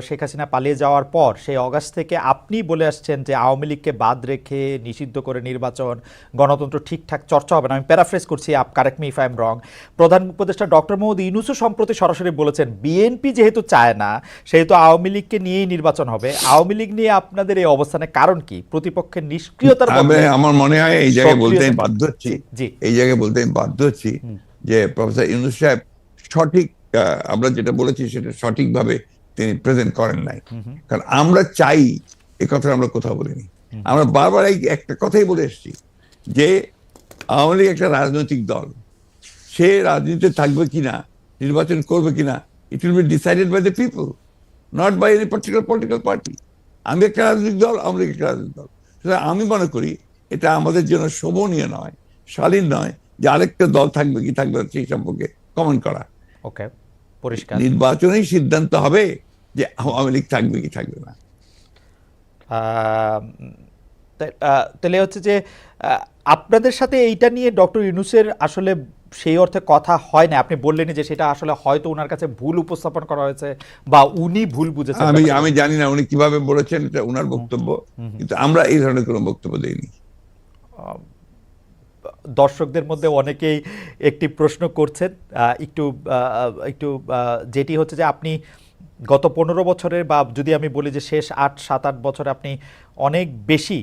শেখ হাসিনা পালিয়ে যাওয়ার পর সেই অগাস্ট থেকে আপনি বলে আসছেন যে আওয়ামী লীগকে বাদ রেখে নিষিদ্ধ করে নির্বাচন, গণতন্ত্র ঠিকঠাক চর্চা হবে না। আমি প্যারাফ্রেজ করছি, correct me if I am রং। প্রধান উপদেষ্টা ডক্টর মোহাম্মদ ইউনূসও সম্প্রতি সরাসরি বলেছেন বিএনপি যেহেতু চায় না সেহেতু আওয়ামী লীগকে নিয়েই নির্বাচন হবে। আওয়ামী লীগ নিয়ে আপনাদের এই অবস্থানের কারণ কি? প্রতিপক্ষের নিষ্ক্রিয়তার মধ্যে আমার মনে হয় এই জায়গায় বলতে আমি বাধ্য হচ্ছি, যে প্রফেসর ইউনূস সাহেব সঠিক, আমরা যেটা বলেছি সেটা সঠিকভাবে তিনি প্রেজেন্ট করেন নাই। কারণ আমরা চাই, এ কথা আমরা কোথাও বলিনি। আমরা বারবার একটা কথাই বলে এসেছি যে আওয়ামী লীগ একটা রাজনৈতিক দল, সে রাজনীতিতে থাকবে কিনা, নির্বাচন করবে কিনা, it will be decided by the people, not by any particular political party. আমি একটা রাজনৈতিক দল, আওয়ামী লীগ একটা রাজনৈতিক দল। সুতরাং আমি মনে করি এটা আমাদের জন্য শোভনীয় নয়, শালীন নয় যে আরেকটা দল থাকবে কি থাকবে সেই সম্পর্কে কমেন্ট করা। ওকে, পরিষ্কার। নির্বাচনেই সিদ্ধান্ত হবে যে আওয়ামী লীগ থাকবে কি থাকবে না। তাহলে হচ্ছে যে আপনাদের সাথে এইটা নিয়ে ডক্টর ইউনূসের আসলে সেই অর্থে কথা হয় না। আপনি বললেন যে সেটা আসলে হয়তো ওনার কাছে ভুল উপস্থাপন করা হয়েছে বা উনি ভুল বুঝেছেন। আমি জানি না উনি কিভাবে বলেছেন, এটা ওনার বক্তব্য, কিন্তু আমরা এই ধরনের কোনো বক্তব্য দেইনি। দর্শকদের মধ্যে অনেকেই একটি প্রশ্ন করছেন, একটু যেটি হচ্ছে যে আপনি গত 15 বছরের, বা যদি আমি বলি যে শেষ 7-8 বছরে আপনি অনেক বেশি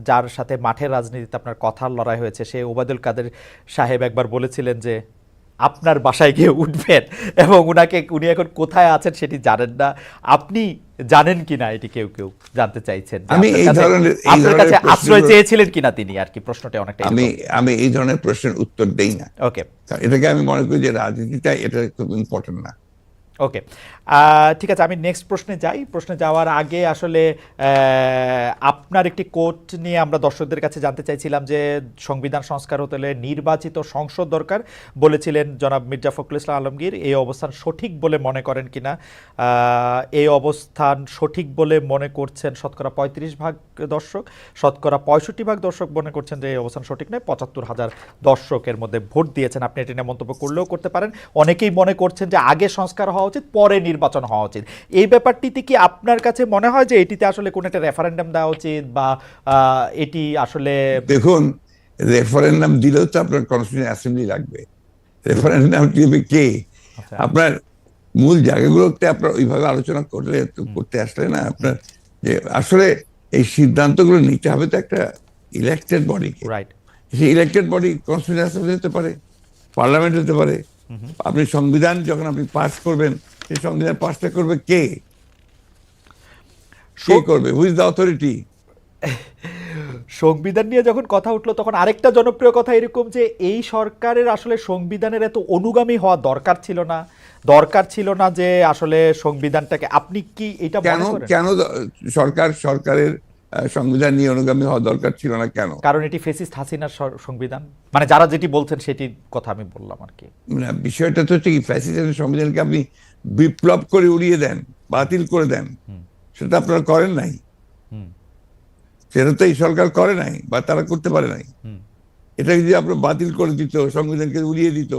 যার সাথে মাঠের রাজনীতিতে আপনার কথার লড়াই হয়েছে, সে ওবায়দুল কাদের সাহেব একবার বলেছিলেন যে আপনার বাসায় গিয়ে উঠবেন এবং উনি এখন কোথায় আছেন সেটি জানেন না। আপনি জানেন কিনা এটি কেউ জানতে চাইছেন। আপনার কাছে আশ্রয় চেয়েছিলেন কিনা তিনি, আর কি প্রশ্নটা অনেকটা। আমি এই ধরনের প্রশ্নের উত্তর দেই না। ওকে, এটাকে আমি মনে করি যে রাজনীতিটা এটা খুব ইম্পর্টেন্ট না। ওকে, ঠিক আছে, আমি নেক্সট প্রশ্নে যাই। প্রশ্নে যাওয়ার আগে আসলে আপনার একটি কোট নিয়ে আমরা দর্শকদের কাছে জানতে চাইছিলাম যে সংবিধান সংস্কার হতে হলে নির্বাচিত সংসদ দরকার বলেছিলেন জনাব মির্জা ফখরুল ইসলাম আলমগীর। এই অবস্থান সঠিক বলে মনে করেন কিনা? এই অবস্থান সঠিক বলে মনে করছেন শতকরা 35% দর্শক, শতকরা 65% দর্শক মনে করছেন যে এই অবস্থান সঠিক নয়। 75,000 দর্শকের মধ্যে ভোট দিয়েছেন। আপনি এটি নিয়ে মন্তব্য করলেও করতে পারেন। অনেকেই মনে করছেন যে আগে সংস্কার হওয়া উচিত, পরে নির্বাচন হওয়া উচিত। এই ব্যাপারটিতে কি আপনার কাছে মনে হয় যে এটিতে আসলে কোনো একটা রেফারেন্ডাম দেওয়া উচিত, বা এটি আসলে? দেখুন, রেফারেন্ডাম দিলেও তো আপনার কনস্টিটিউশন অ্যাসেম্বলি লাগবে। রেফারেন্ডাম দিবে কে? আচ্ছা। আপনার মূল জায়গাগুলোতে আপনার ওইভাবে আলোচনা করতে আসলে না, আপনার যে আসলে এই সিদ্ধান্তগুলো নিতে হবে তো একটা ইলেক্টেড বডিকে। রাইট। সেই ইলেক্টেড বডি কনস্টিটিউশন অ্যাসেম্বলি হতে পারে, পার্লামেন্ট হতে পারে। আপনি সংবিধান যখন আপনি পাস করবেন, সেই সংবিধান পাসটা করবে কে? কে করবে? Who is the authority? সংবিধান নিয়ে যখন কথা উঠলো, তখন আরেকটা জনপ্রিয় কথা এরকম যে এই সরকারের আসলে সংবিধানের এত অনুগামী হওয়া দরকার ছিল না যে আসলে সংবিধানটাকে, আপনি কি এটা কেন মনে করেন? কেন সরকারের সংবিধান নিয়ে অনুগামী হওয়া দরকার ছিল না কেন? কারণ এটি ফেসিস্ট হাসিনার সংবিধান, মানে যারা যেটি বলছেন সেটির কথা আমি বললাম আর কি। মানে বিষয়টা তো হচ্ছে কি, ফ্যাসিস্টের সংবিধানকে আপনি বিপ্লব করে উড়িয়ে দেন, বাতিল করে দেন, সেটা আপনারা করেন নাই। সেটা তো এই সরকার করে নাই, বা তারা করতে পারে নাই। এটা যদি আপনার বাতিল করে দিত, সংবিধানকে উড়িয়ে দিত,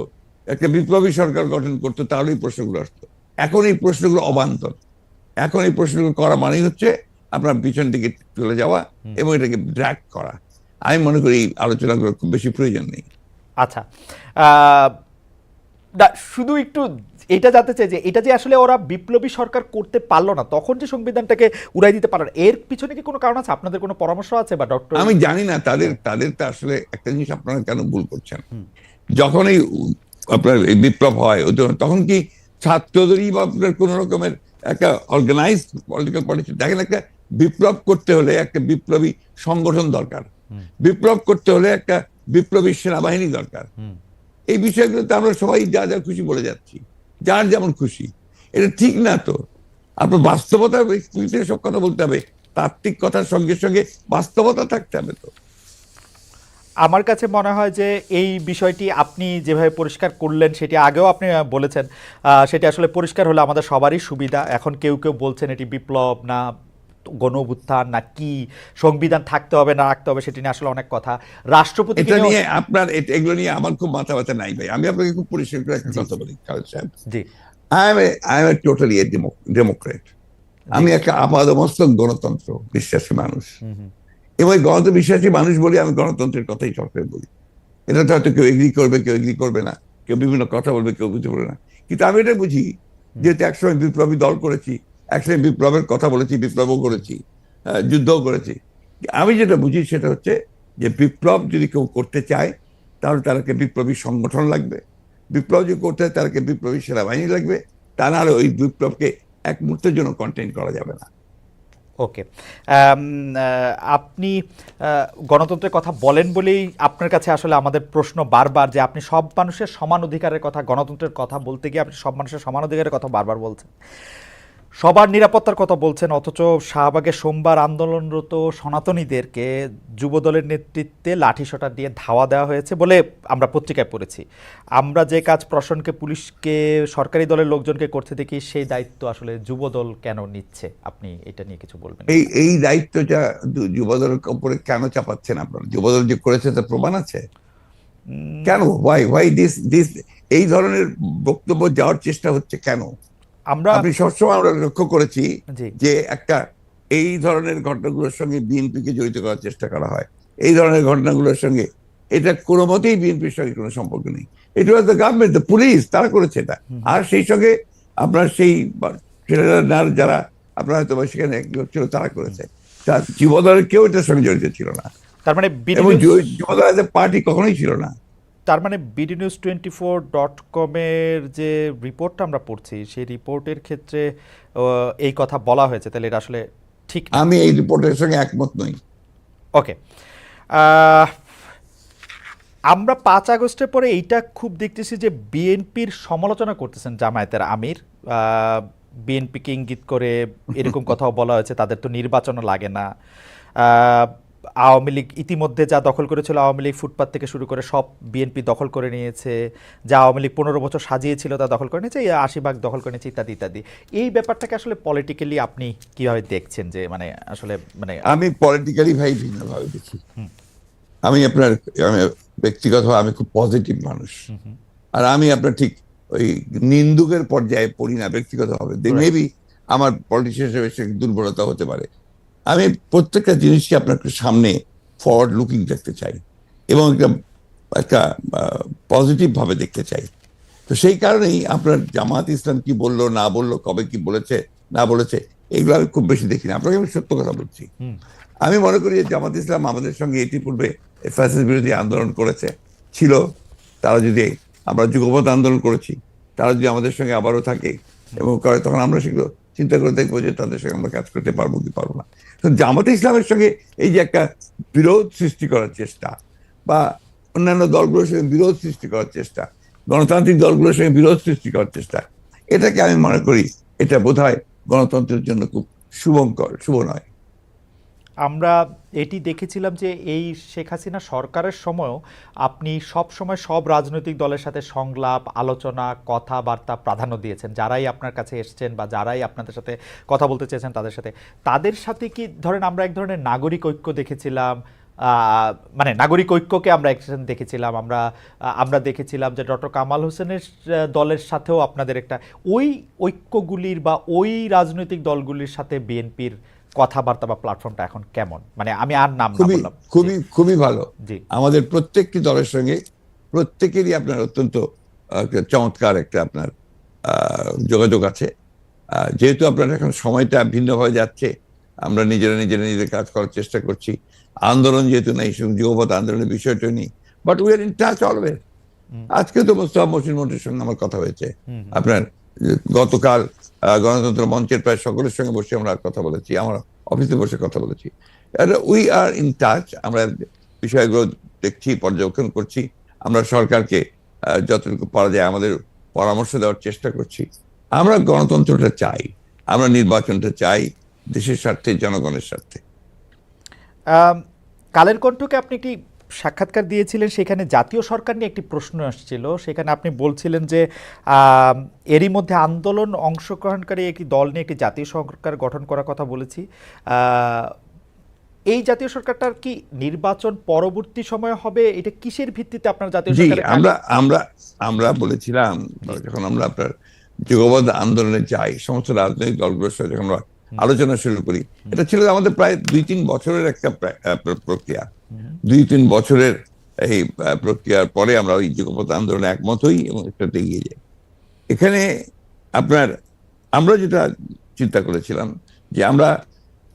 একটা বিপ্লবী সরকার গঠন করতো, তাহলে এই প্রশ্নগুলো আসতো। এখন এই প্রশ্নগুলো অবান্তর। এখন এই প্রশ্নগুলো করা মানেই হচ্ছে আপনার পিছন দিকে চলে যাওয়া এবং এটাকে ড্র্যাগ করা। আমি মনে করি এই আলোচনাগুলো খুব বেশি প্রয়োজন নেই। আচ্ছা, শুধু একটু এটা জানতে চাই যে এটা যে আসলে ওরা বিপ্লবী সরকার করতে পারলো না, তখন যে সংবিধানটাকে উড়াই দিতে পারলো না, এর পিছনে কি কোনো কারণ আছে? আপনাদের কোনো পরামর্শ আছে? বা ডক্টর? আমি জানি না, তাদের তো আসলে একটা জিনিস আপনারা কেন ভুল করছেন। যখন এই আপনার এই বিপ্লব হয়, তখন কি ছাত্রদেরই বা আপনার কোন রকমের একটা অর্গানাইজ পলিটিক্যাল পার্টি? দেখেন, একটা বিপ্লব করতে হলে একটা বিপ্লবী সংগঠন দরকার, বিপ্লব করতে হলে একটা বিপ্লবী সেনাবাহিনী দরকার। এই বিষয়গুলোতে আমরা সবাই যা যা খুশি বলে যাচ্ছি, যার যেমন খুশি। এটা ঠিক না তো। আপনার বাস্তবতা সব কথা বলতে হবে, তাত্ত্বিক কথার সঙ্গে সঙ্গে বাস্তবতা থাকতে হবে। তো আমার কাছে মনে হয় যে এই বিষয়টি আপনি যেভাবে পরিষ্কার করলেন, সেটি আগেও আপনি বলেছেন, সেটি আসলে পরিষ্কার হলে আমাদের সবারই সুবিধা। এখন কেউ কেউ বলছেন এটি বিপ্লব না গণ অভ্যুত্থান না কি, সংবিধান থাকতে হবে না রাখতে হবে, সেটি নিয়ে আসলে অনেক কথা। রাষ্ট্রপতি এটা নিয়ে আপনার এগুলো নিয়ে আমার খুব মাথা ব্যথা নাই ভাই। আমি আপনাকে খুব পরিষ্কার করে একটা কথা বলি, খালেদ সাহেব। জি, আই এম টোটালি ডেমোক্রেট। আমি একটা আপাদমস্তক গণতন্ত্র বিশ্বাসী মানুষ, এবং এই গণতন্ত্র বিশ্বাসী মানুষ বলে আমি গণতন্ত্রের কথাই সরকার বলি। এটা তো হয়তো কেউ এগ্রি করবে, কেউ এগ্রি করবে না, কেউ বিভিন্ন কথা বলবে, কেউ বুঝতে পারবে না। কিন্তু আমি এটা বুঝি, যেহেতু একসময় বিপ্লবী দল করেছি, একসময় বিপ্লবের কথা বলেছি, বিপ্লবও করেছি, যুদ্ধও করেছি। আমি যেটা বুঝি সেটা হচ্ছে যে বিপ্লব যদি কেউ করতে চায়, তাহলে তাদেরকে বিপ্লবী সংগঠন লাগবে। বিপ্লব যদি করতে হয়, তাদেরকে বিপ্লবী সেনাবাহিনী লাগবে। তা নাহলে ওই বিপ্লবকে এক মুহূর্তের জন্য কন্টেইন করা যাবে না। ওকে। আপনি গণতন্ত্রের কথা বলেন বলেই আপনার কাছে আসলে আমাদের প্রশ্ন বারবার, যে আপনি সব মানুষের সমান অধিকারের কথা, গণতন্ত্রের কথা বলতে গিয়ে আপনি সব মানুষের সমান অধিকারের কথা বারবার বলছেন, সবার নিরাপত্তার কথা বলছেন, অথচ শাহবাগে সোমবার আন্দোলনরত সনাতনীদেরকে যুবদলের নেতৃত্বে লাঠিসোঁটা দিয়ে ধাওয়া দেওয়া হয়েছে বলে আমরা পত্রিকায় পড়েছি। আমরা যে কাজ প্রশাসনকে, পুলিশকে, সরকারি দলের লোকজনকে করতে দেখি, সেই দায়িত্ব আসলে যুবদল কেন নিচ্ছে? আপনি এটা নিয়ে কিছু বলবেন? এই দায়িত্বটা যুবদলের উপরে কেন চাপাচ্ছেন আপনারা? যুবদল যে করেছে তার প্রমাণ আছে। কেন ওয়াই দিস এই ধরনের বক্তব্য যাওয়ার চেষ্টা হচ্ছে কেন? আপনি সবসময় আমরা লক্ষ্য করেছি যে একটা এই ধরনের ঘটনাগুলোর সঙ্গে বিএনপিকে জড়িত করার চেষ্টা করা হয়। এই ধরনের ঘটনাগুলোর সঙ্গে এটা কোনো মতেই বিএনপির সঙ্গে কোনো সম্পর্ক নেই। এটা was the government, the police, তারা করেছে এটা। আর সেই সঙ্গে আপনার সেই ছেলেরা যারা আপনার হয়তো সেখানে ছিল, তারা করেছে। যুবদলের কেউ এটার সঙ্গে জড়িত ছিল না। তার মানে যুবদল এজ এ পার্টি কখনোই ছিল না। তার মানে bdnews24.com-এর যে রিপোর্টটা আমরা পড়ছি, সেই রিপোর্টের ক্ষেত্রে এই কথা বলা হয়েছে, তাহলে এটা আসলে ঠিক না? আমি এই রিপোর্টের সঙ্গে একমত নই। ওকে। আমরা 5 আগস্টের পরে এইটা খুব দেখতেছি যে বিএনপির সমালোচনা করতেছেন জামায়াতের আমির, বিএনপিকে ইঙ্গিত করে এরকম কথাও বলা হয়েছে, তাদের তো নির্বাচনও লাগে না। আওয়ামী লীগ ইতিমধ্যে যা দখল করেছিল, আওয়ামী লীগ ফুটপাত থেকে শুরু করে সব বিএনপি দখল করে নিয়েছে। যা আওয়ামী লীগ 15 বছর সাজিয়েছিল তা দখল করে নিয়েছে, 80% দখল করে নিয়েছে, ইত্যাদি ইত্যাদি। এই ব্যাপারটাকে আসলে পলিটিক্যালি আপনি কিভাবে দেখছেন? যে মানে আসলে মানে আমি পলিটিক্যালি ভাই ভিন্নভাবে দেখি। আমি ব্যক্তিগতভাবে আমি খুব পজিটিভ মানুষ। আর আমি আপনার ঠিক ওই নিন্দুকের পর্যায়ে পড়ি না ব্যক্তিগতভাবে, মেবি আমার পলিটিশিয়ান হিসেবে সে দুর্বলতা হতে পারে। আমি প্রত্যেকটা জিনিসকে আপনার সামনে ফরওয়ার্ড লুকিং দেখতে চাই এবং একটা একটা পজিটিভ ভাবে দেখতে চাই। তো সেই কারণেই আপনার জামাত ইসলাম কি বললো না বললো, কবে কি বলেছে না বলেছে, এগুলো আমি খুব বেশি দেখি না। আপনাকে আমি সত্য কথা বলছি, আমি মনে করি যে জামাত ইসলাম আমাদের সঙ্গে ইতিপূর্বে ফ্যাসিস্ট বিরোধী আন্দোলন করেছে ছিল, তারা যদি, আমরা যুগপৎ আন্দোলন করেছি, তারা যদি আমাদের সঙ্গে আবারও থাকে এবং করে, তখন আমরা সেগুলো চিন্তা করে দেখবো যে তাদের সঙ্গে আমরা কাজ করতে পারবো কি পারবো না। তো জামাত ইসলামের সঙ্গে এই যে একটা বিরোধ সৃষ্টি করার চেষ্টা, বা অন্যান্য দলগুলোর সঙ্গে বিরোধ সৃষ্টি করার চেষ্টা, গণতান্ত্রিক দলগুলোর সঙ্গে বিরোধ সৃষ্টি করার চেষ্টা, এটাকে আমি মনে করি এটা বোধহয় গণতন্ত্রের জন্য খুব শুভ নয়। আমরা এটি দেখেছিলাম যে এই শেখ হাসিনা সরকারের সময়ও আপনি সব সময় সব রাজনৈতিক দলের সাথে সংলাপ, আলোচনা, কথাবার্তা প্রাধান্য দিয়েছেন। যারাই আপনার কাছে এসেছেন বা যারাই আপনাদের সাথে কথা বলতে চেয়েছেন তাদের সাথে কি ধরেন আমরা এক ধরনের নাগরিক ঐক্য দেখেছিলাম, মানে নাগরিক ঐক্যকে আমরা একসাথে দেখেছিলাম। আমরা দেখেছিলাম যে ডক্টর কামাল হোসেনের দলের সাথেও আপনাদের একটা ওই ঐক্যগুলির বা ওই রাজনৈতিক দলগুলির সাথে বিএনপির কথাবার্তা বা প্ল্যাটফর্মটা এখন কেমন? মানে আমি আর নাম না বললাম। খুবই ভালো। জি, আমাদের প্রত্যেকটি দলের সঙ্গে প্রত্যেকেরই আপনার অত্যন্ত চমৎকার একটা আপনার যোগাযোগ আছে। যেহেতু আপনার এখন সময়টা ভিন্নভাবে যাচ্ছে, আমরা নিজেদের কাজ করার চেষ্টা করছি। আন্দোলন যেহেতু নেই, যুগপৎ আন্দোলনের বিষয়টা নেই, but we are in touch always. আজকে তো মোস্তফা মহসিন মন্ত্রীর সঙ্গে আমার কথা হয়েছে, আপনার গতকাল গণতন্ত্র মঞ্চের প্রায় সকলের সঙ্গে বসে আমরা কথা বলেছি, আমার অফিসে বসে কথা বলেছি। We are in touch. আমরা বিষয়গুলো দেখছি, পর্যবেক্ষণ করছি। আমরা সরকারকে যতটুকু পারা যায় আমাদের পরামর্শ দেওয়ার চেষ্টা করছি। আমরা গণতন্ত্রটা চাই, আমরা নির্বাচনটা চাই দেশের স্বার্থে, জনগণের স্বার্থে। কালের কণ্ঠকে আপনি একটি সাক্ষাৎকার দিয়েছিলেন, সেখানে জাতীয় সরকার নিয়ে একটি প্রশ্ন আসছিল। সেখানে আপনি বলছিলেন যে এরই মধ্যে আন্দোলন অংশগ্রহণকারী একটি দল নিয়ে একটি জাতীয় সরকার গঠন করার কথা বলেছি। এই জাতীয় সরকারটার কি নির্বাচন পরবর্তী সময়ে হবে? এটা কিসের ভিত্তিতে আপনার জাতীয় সরকার? আমরা বলেছিলাম যখন আমরা আপনার যুগপৎ আন্দোলনে যাই, সমস্ত রাজনৈতিক দলগুলোর সাথে যখন আমরা আলোচনা শুরু করি, এটা ছিল আমাদের প্রায় 2-3 বছরের একটা প্রক্রিয়া। 2-3 বছরের এই প্রক্রিয়ার পরে আমরা ওই যুগপৎ আন্দোলনে একমত হই এবং একটাতে এগিয়ে যাই। এখানে আমরা যেটা চিন্তা করেছিলাম যে আমরা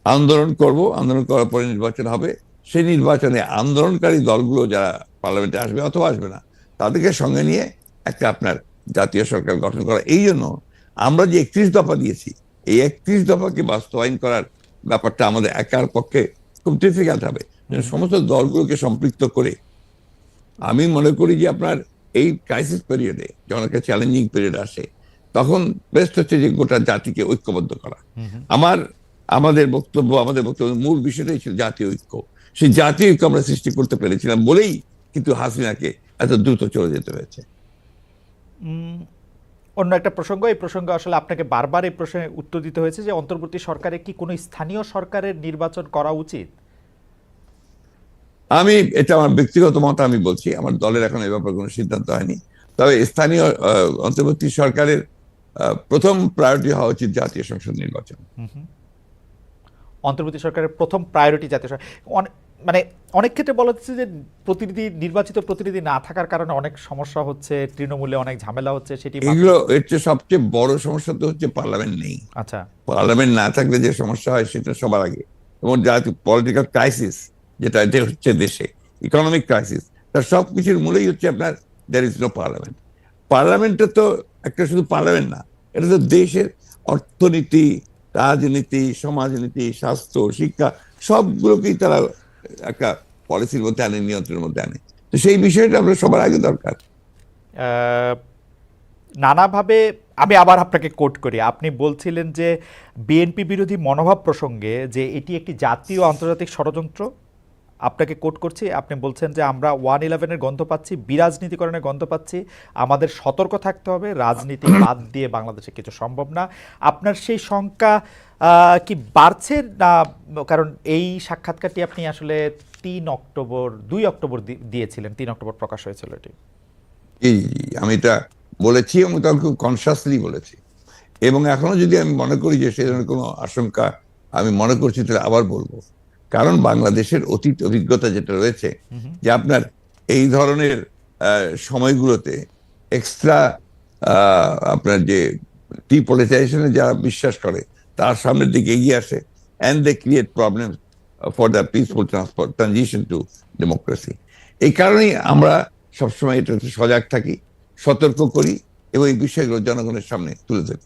আন্দোলন করব, আন্দোলন করার পরে নির্বাচন হবে। সেই নির্বাচনে আন্দোলনকারী দলগুলো যারা পার্লামেন্টে আসবে অথবা আসবে না, তাদেরকে সঙ্গে নিয়ে একটা আপনার জাতীয় সরকার গঠন করা। এই জন্য আমরা যে 31 দফা দিয়েছি, এই 31 দফাকে বাস্তবায়ন করার ব্যাপারটা আমাদের একার পক্ষে খুব ডিফিকাল্ট হবে। সমস্ত দলগুলোকে সম্পৃক্ত করে আমি মনে করি যে আপনার এই ক্রাইসিস পিরিয়ডে, যখন একটা চ্যালেঞ্জিং পিরিয়ড আসে, তখন বেস্ট হচ্ছে যে গোটা জাতিকে ঐক্যবদ্ধ করা। আমাদের বক্তব্য মূল বিষয়টাই ছিল জাতীয় ঐক্য। সেই জাতীয় ঐক্য আমরা সৃষ্টি করতে পেরেছিলাম বলেই কিন্তু হাসিনাকে এত দ্রুত চলে যেতে হয়েছে। অন্য একটা প্রসঙ্গ, এই প্রসঙ্গে আসলে আপনাকে বারবার এই প্রশ্নের উত্তর দিতে হয়েছে যে অন্তর্বর্তী সরকারে কি কোনো স্থানীয় সরকারের নির্বাচন করা উচিত? এটা আমার ব্যক্তিগত মত, আমি বলছি আমার দলের এখন এই ব্যাপারে কোনো সিদ্ধান্ত হয়নি। তবে স্থানীয় অন্তর্বর্তী সরকারের প্রথম প্রায়োরিটি হওয়া উচিত জাতীয় সংসদ নির্বাচন। অন্তর্বর্তী সরকারের প্রথম প্রায়োরিটি জাতীয় সরকার। মানে অনেক ক্ষেত্রে বলা হচ্ছে যে নির্বাচিত প্রতিনিধি না থাকার কারণে অনেক সমস্যা হচ্ছে, তৃণমূলে অনেক ঝামেলা হচ্ছে। সেটি এর চেয়ে সবচেয়ে বড় সমস্যা তো হচ্ছে পার্লামেন্ট নেই। আচ্ছা, পার্লামেন্ট না থাকলে যে সমস্যা হয় সেটা সবার আগে, এবং পলিটিক্যাল ক্রাইসিস যেটা হচ্ছে দেশে, ইকোনমিক ক্রাইসিস, তার সবকিছুর মূলেই হচ্ছে আপনার দেয়ার ইজ নো পার্লামেন্ট। পার্লামেন্টটা তো একটা শুধু পার্লামেন্ট না, এটা তো দেশের অর্থনীতি, রাজনীতি, সমাজনীতি, স্বাস্থ্য, শিক্ষা সবগুলোকেই তারা একটা পলিসির মধ্যে আনে, নিয়ন্ত্রণের মধ্যে আনে। তো সেই বিষয়টা আমরা সবার আগে দরকার। নানাভাবে আমি আবার আপনাকে কোট করি, আপনি বলছিলেন যে বিএনপি বিরোধী মনোভাব প্রসঙ্গে যে এটি একটি জাতীয় আন্তর্জাতিক ষড়যন্ত্র। আপনাকে কোট করছি, আপনি বলছেন যে আমরা 1/11-এর গন্ধ পাচ্ছি, বিরাজনীতিকরণের গন্ধ পাচ্ছি, আমাদের সতর্ক থাকতে হবে, রাজনীতি বাদ দিয়ে বাংলাদেশে কিছু সম্ভব না। আপনার সেই শঙ্কা কি বাড়ছে না? কারণ এই সাক্ষাৎকারটি আপনি আসলে 2 অক্টোবর দিয়েছিলেন, 3 অক্টোবর প্রকাশ হয়েছিল এটি। আমি এটা বলেছি এবং তখন খুব কনসাসলি বলেছি। এবং এখনো যদি আমি মনে করি যে সে ধরনের কোনো আশঙ্কা আমি মনে করছি, তাহলে আবার বলবো। কারণ বাংলাদেশের অতীত অভিজ্ঞতা যেটা রয়েছে, যে আপনার এই ধরনের সময়গুলোতে এক্সট্রা আপনার যে ডিপলিটাইজেশনে যারা বিশ্বাস করে, তার সামনের দিকে এগিয়ে আসে, and they create problem for the peaceful transition to democracy. এই কারণেই আমরা সবসময় এটাতে সজাগ থাকি, সতর্ক করি এবং এই বিষয়গুলো জনগণের সামনে তুলে ধরি।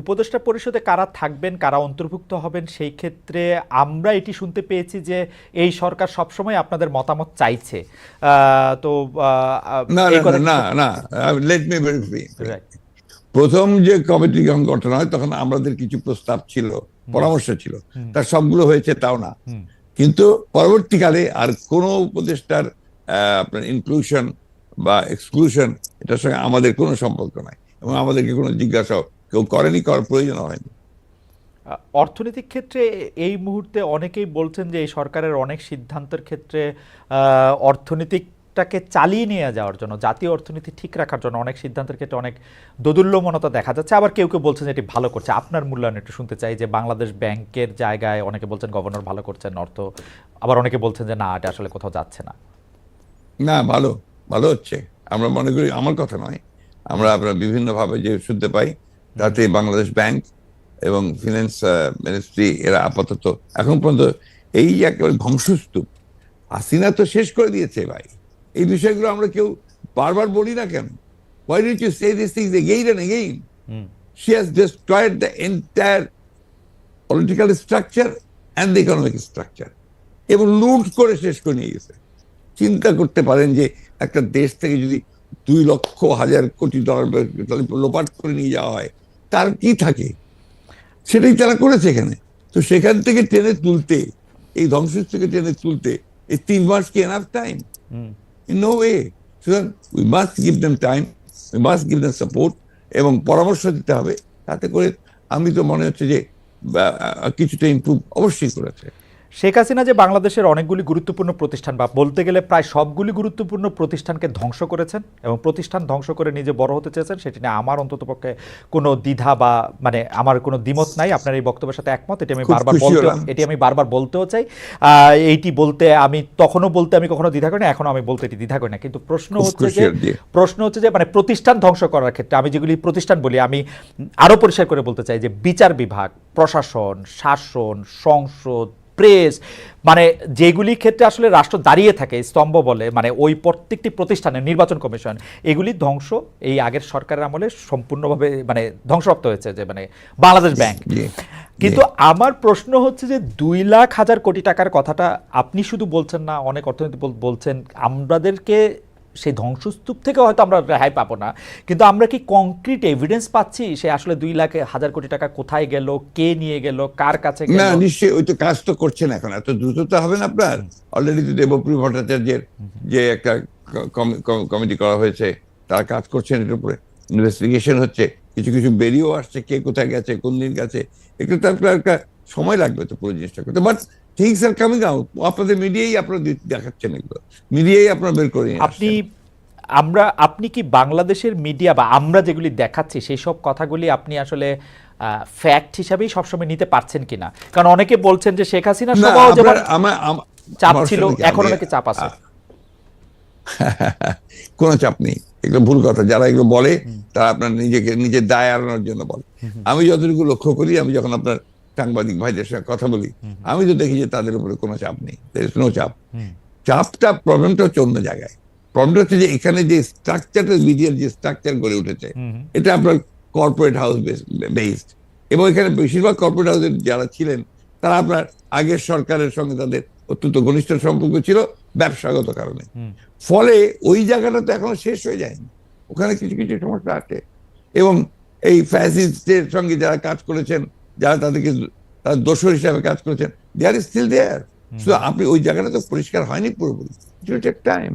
উপদেষ্টা পরিষদে কারা থাকবেন, কারা অন্তর্ভুক্ত হবেন, সেই ক্ষেত্রে আমরা এটি শুনতে পেয়েছি যে এই সরকার সবসময় আপনাদের মতামত চাইছে। তো না এই কথা না না, লেট মি ভেরি Right. প্রথম যে কমিটি যখন গঠন হয় তখন আমাদের কিছু প্রস্তাব ছিল, পরামর্শ ছিল, তার সবগুলো হয়েছে তাও না। কিন্তু পরবর্তীকালে আর কোনো উপদেষ্টার আপনার ইনক্লুশন বা এক্সক্লুশন, এটার সঙ্গে আমাদের কোনো সম্পর্ক নাই এবং আমাদেরকে কোনো জিজ্ঞাসাও কেউ করেনি, করার প্রয়োজন হয়নি। অর্থনৈতিক ক্ষেত্রে এই মুহূর্তে অনেকেই বলছেন যে এই সরকারের অনেক সিদ্ধান্তের ক্ষেত্রে অর্থনীতিটাকে চালিয়ে নিয়ে যাওয়ার জন্য, জাতীয় অর্থনীতি ঠিক রাখার জন্য অনেক সিদ্ধান্তের ক্ষেত্রে অনেক দোদুল্যমনতা দেখা যাচ্ছে। আবার কেউ কেউ বলছেন যে এটি ভালো করছে। আপনার মূল্যায়ন একটু শুনতে চাই, যে বাংলাদেশ ব্যাংকের জায়গায় অনেকে বলছেন গভর্নর ভালো করছেন অর্থ, আবার অনেকে বলছেন যে না, এটা আসলে কোথাও যাচ্ছে না। না, ভালো ভালো হচ্ছে। আমরা মনে করি, আমার কথা নয়, আমরা আপনার বিভিন্নভাবে যে শুনতে পাই, তাতে বাংলাদেশ ব্যাংক এবং ফিনান্স মিনিস্ট্রি এরা আপাতত এখন পর্যন্ত এই যে একেবারে ধ্বংসস্তূপ, হাসিনা তো শেষ করে দিয়েছে ভাই। এই বিষয়গুলো আমরা কেউ বারবার বলি না কেন? Why did you say these things again and again? She has destroyed the entire political structure and the economic structure, এবং লুট করে শেষ করে নিয়ে গেছে। চিন্তা করতে পারেন যে একটা দেশ থেকে যদি 2,00,000 কোটি ডলার লোপাট করে নিয়ে যাওয়া হয়, তার কি থাকে? সেটাই তারা করেছে এখানে। তো সেখান থেকে টেনে তুলতে, এই ধ্বংস থেকে টেনে তুলতে এই 3 মাস কি enough time? In no way. সুতরাং we must give them time, we must give them support এবং পরামর্শ দিতে হবে। তাতে করে আমি তো মনে হচ্ছে যে কিছুটা ইমপ্রুভ অবশ্যই করেছে। শেখ হাসিনা যে বাংলাদেশের অনেকগুলি গুরুত্বপূর্ণ প্রতিষ্ঠান, বা বলতে গেলে প্রায় সবগুলি গুরুত্বপূর্ণ প্রতিষ্ঠানকে ধ্বংস করেছেন এবং প্রতিষ্ঠান ধ্বংস করে নিজে বড় হতে চেয়েছেন, সেটি নিয়ে আমার অন্ততপক্ষে কোনো দ্বিধা বা মানে আমার কোনো দ্বিমত নাই। আপনার এই বক্তব্যের সাথে একমত। এটি আমি বারবার বলতেও চাই। এইটি বলতে আমি তখনও বলতে আমি কখনো দ্বিধা করি না, এখনো আমি বলতে এটি দ্বিধা করি না। কিন্তু প্রশ্ন হচ্ছে যে মানে প্রতিষ্ঠান ধ্বংস করার ক্ষেত্রে আমি যেগুলি প্রতিষ্ঠান বলি, আমি আরো পরিষ্কার করে বলতে চাই যে বিচার বিভাগ, প্রশাসন, শাসন, সংসদ, প্রেস, মানে যেগুলি ক্ষেত্রে আসলে রাষ্ট্র দাঁড়িয়ে থাকে স্তম্ভ বলে, মানে ওই প্রত্যেকটি প্রতিষ্ঠানের, নির্বাচন কমিশন, এগুলি ধ্বংস এই আগের সরকারের আমলে সম্পূর্ণভাবে মানে ধ্বংসপ্রাপ্ত হয়েছে, যে মানে বাংলাদেশ ব্যাংক। কিন্তু আমার প্রশ্ন হচ্ছে যে 2,00,000 কোটি টাকার কথাটা আপনি শুধু বলছেন না, অনেক অর্থনীতি বলছেন, আমাদেরকে সেই ধ্বংসস্তূপ থেকে হয়তো আমরা রেহাই পাবো না, কিন্তু আমরা কি কংক্রিট এভিডেন্স পাচ্ছি সে আসলে 2,00,000 কোটি টাকা কোথায় গেল, কে নিয়ে গেল, কার কাছে গেল? না, নিশ্চয়ই ওই তো কাজ তো করছেন এখন, এত দ্রুত তো হবে না আপনার। অলরেডি তো দেবপ্রিয় ভট্টাচার্যের যে একটা কমিটি করা হয়েছে, তারা কাজ করছেন, এটার উপরে ইনভেস্টিগেশন হচ্ছে, কিছু কিছু বেরিয়েও আসছে, কে কোথায় গেছে, কোন দিন গেছে। একটু তো একটা সময় লাগবে তো পুরো জিনিসটা করতে, but things are coming out. আপনাদের মিডিয়াই আপনারা দেখাচ্ছেন, এগুলো মিডিয়াই আপনারা বের করে নিয়ে আসছেন। আপনি কি বাংলাদেশের মিডিয়া বা আমরা যেগুলি দেখাচ্ছি সেই সব কথাগুলি আপনি আসলে ফ্যাক্ট হিসাবেই সবসময় নিতে পারছেন কিনা? কারণ অনেকে বলছেন যে শেখ হাসিনা সবাই যেমন চাপ ছিল, এখন অনেকে চাপ আছে। কোনো চাপ নেই, এগুলো ভুল কথা। যারা এগুলো বলে তারা আপনার নিজের দায় এড়ানোর জন্য বলে। আমি যতটুকু লক্ষ্য করি, আমি যখন আপনার সাংবাদিক ভাইদের সঙ্গে কথা বলি, আমি তো দেখি যে তাদের উপরে কোনো চাপ নেই, নো চাপ। প্রবলেমটা হচ্ছে অন্য জায়গায়। প্রবলেমটা হচ্ছে যে এখানে যে স্ট্রাকচারটা, মিডিয়ার যে স্ট্রাকচার গড়ে উঠেছে, এটা আপনার কর্পোরেট হাউস বেসড, এবং এখানে বেশিরভাগ কর্পোরেট হাউসের যারা ছিলেন, তারা আপনার আগের সরকারের সঙ্গে তাদের অত্যন্ত ঘনিষ্ঠ সম্পর্ক ছিল ব্যবসাগত কারণে। ফলে ওই জায়গাটা তো এখনো শেষ হয়ে যায়নি, ওখানে কিছু কিছু সমস্যা আছে। এবং এই ফ্যাসিস্টের সঙ্গে যারা কাজ করেছেন, যারা তাদেরকে তারা দোষর হিসাবে কাজ করেছেন, দে আর স্টিল দেয়ার। শুধু আপনি ওই জায়গাটা তো পরিষ্কার হয়নি পুরোপুরি, ইট উইল টেক টাইম।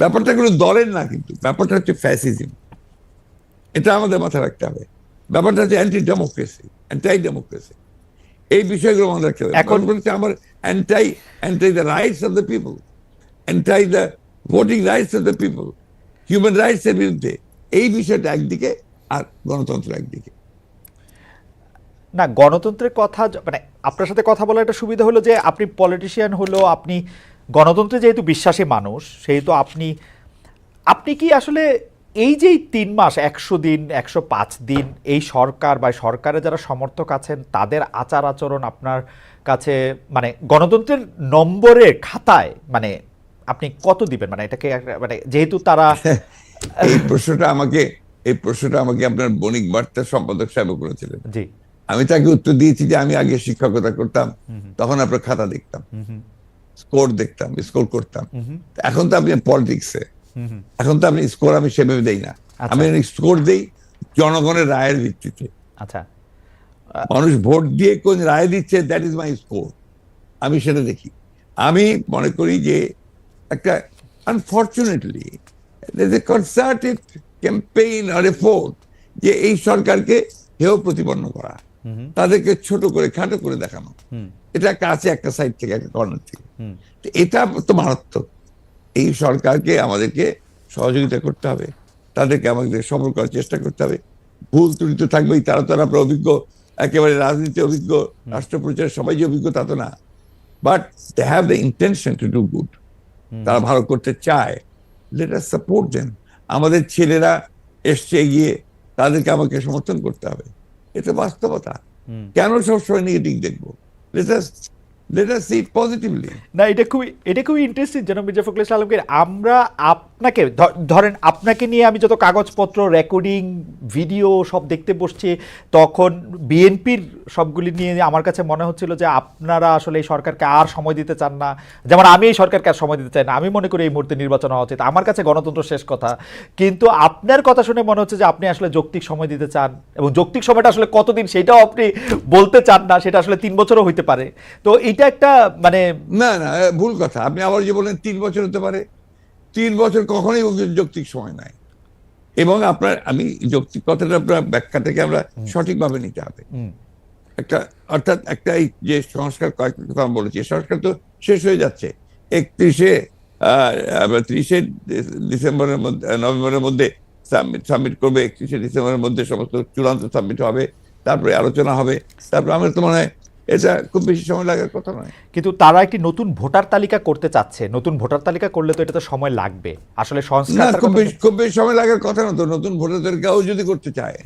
ব্যাপারটা কোনো দলের না, কিন্তু ব্যাপারটা হচ্ছে ফ্যাসিজম, এটা আমাদের মাথায় রাখতে হবে। ব্যাপারটা হচ্ছে অ্যান্টি ডেমোক্রেসি। এই বিষয়গুলো আমাদের রাখতে হবে। এখন বলছে আমার anti the rights of the people, anti the voting rights of the people. Human রাইটসের বিরুদ্ধে, এই বিষয়টা একদিকে, আর গণতন্ত্র একদিকে। না, গণতন্ত্রের কথা মানে আপনার সাথে কথা বলার একটা সুবিধা হলো যে আপনি পলিটিশিয়ান হলো, আপনি গণতন্ত্রে যেহেতু বিশ্বাসী মানুষ, সেহেতু আপনি আপনি কি আসলে এই যে 3 মাস, 100 দিন, 105 দিন এই সরকার বা সরকারের যারা সমর্থক আছেন তাদের আচার আচরণ আপনার কাছে মানে গণতন্ত্রের নম্বরের খাতায় মানে আপনি কত দিবেন? মানে এটাকে মানে যেহেতু তারা এই প্রশ্নটা আমাকে আপনার বণিক বার্তার সম্পাদক সাহেব করেছিলেন। জি, আমি তাকে উত্তর দিয়েছি যে আমি আগে শিক্ষকতা করতাম, তখন আপনার খাতা দেখতাম, স্কোর দেখতাম, স্কোর করতাম। এখন তো আপনি পলিটিক্সে, এখন তো আপনি স্কোর আমি সেভাবে দেই না। আমি স্কোর দেই জনগণের রায়ের ভিত্তিতে। আচ্ছা, মানুষ ভোট দিয়ে কোন রায় দিচ্ছে, দ্যাট ইজ মাই স্কোর, আমি সেটা দেখি। আমি মনে করি যে একটা আনফর্চুনেটলি কনসার্টেড ক্যাম্পেইন আর এফোর্ট যে এই সরকারকে হেয় প্রতিপন্ন করা, তাদেরকে ছোট করে খাটো করে দেখানো, এটা একটা আছে একটা সাইড থেকে, একটা কর্নার থেকে। এটা তো মারাত্মক। এই সরকারকে আমাদেরকে সহযোগিতা করতে হবে, তাদেরকে আমাদের সফল করার চেষ্টা করতে হবে। ভুল ত্রুটি তো থাকবেই, তারা তো আপনার অভিজ্ঞ, একেবারে রাজনীতি অভিজ্ঞ, রাষ্ট্রপ্রচার সবাই যে অভিজ্ঞ তা তো না, but they have the intention to do good. তারা ভালো করতে চায়, লেট আস সাপোর্ট দেম। আমাদের ছেলেরা এসছে এগিয়ে, তাদেরকে আমাকে সমর্থন করতে হবে, এটা বাস্তবতা। কেন সবসময় নেগেটিভ দেখবো? Let us see positively. না, এটা খুবই ইন্টারেস্টিং জনাব মির্জা ফখরুল ইসলাম আলমগীর। আমরা আপনাকে ধরেন আপনাকে নিয়ে আমি যত কাগজপত্র, রেকর্ডিং, ভিডিও সব দেখতে বসছি, তখন বিএনপির সবগুলি নিয়ে আমার কাছে মনে হচ্ছিল যে আপনারা আসলে এই সরকারকে আর সময় দিতে চান না। যেমন আমি এই সরকারকে আর সময় দিতে চাই না, আমি মনে করি এই মুহূর্তে নির্বাচন হওয়া উচিত, আমার কাছে গণতন্ত্র শেষ কথা। কিন্তু আপনার কথা শুনে মনে হচ্ছে যে আপনি আসলে যৌক্তিক সময় দিতে চান, এবং যৌক্তিক সময়টা আসলে কতদিন সেটাও আপনি বলতে চান না, সেটা আসলে 3 বছরও হইতে পারে। তো এটা একটা মানে না না, ভুল কথা। আপনি আবার যে বলেন 3 বছর হতে পারে, 3 বছর কখনোই যৌক্তিক সময় নাই। এবং আপনার আমি যৌক্তিক কথাটা আপনার ব্যাখ্যাটাকে আমরা সঠিকভাবে নিতে হবে। একটা অর্থাৎ একটা এই যে সংস্কার, কয়েকটা কথা আমি বলেছি, সংস্কার তো শেষ হয়ে যাচ্ছে 30 ডিসেম্বরের মধ্যে, নভেম্বরের মধ্যে সাবমিট করবে, 31 ডিসেম্বরের মধ্যে সমস্ত চূড়ান্ত সাবমিট হবে, তারপরে আলোচনা হবে, তারপরে আমার তো মনে হয় এটা খুব বেশি সময় লাগার কথা নয়। কিন্তু তারা একটি নতুন ভোটার তালিকা করতে চাচ্ছে, নতুন ভোটার তালিকা করলে তো এটা তো সময় লাগবে আসলে সংস্কার। খুব বেশি সময় লাগার কথা না তো। নতুন ভোটার তালিকাও যদি করতে চায়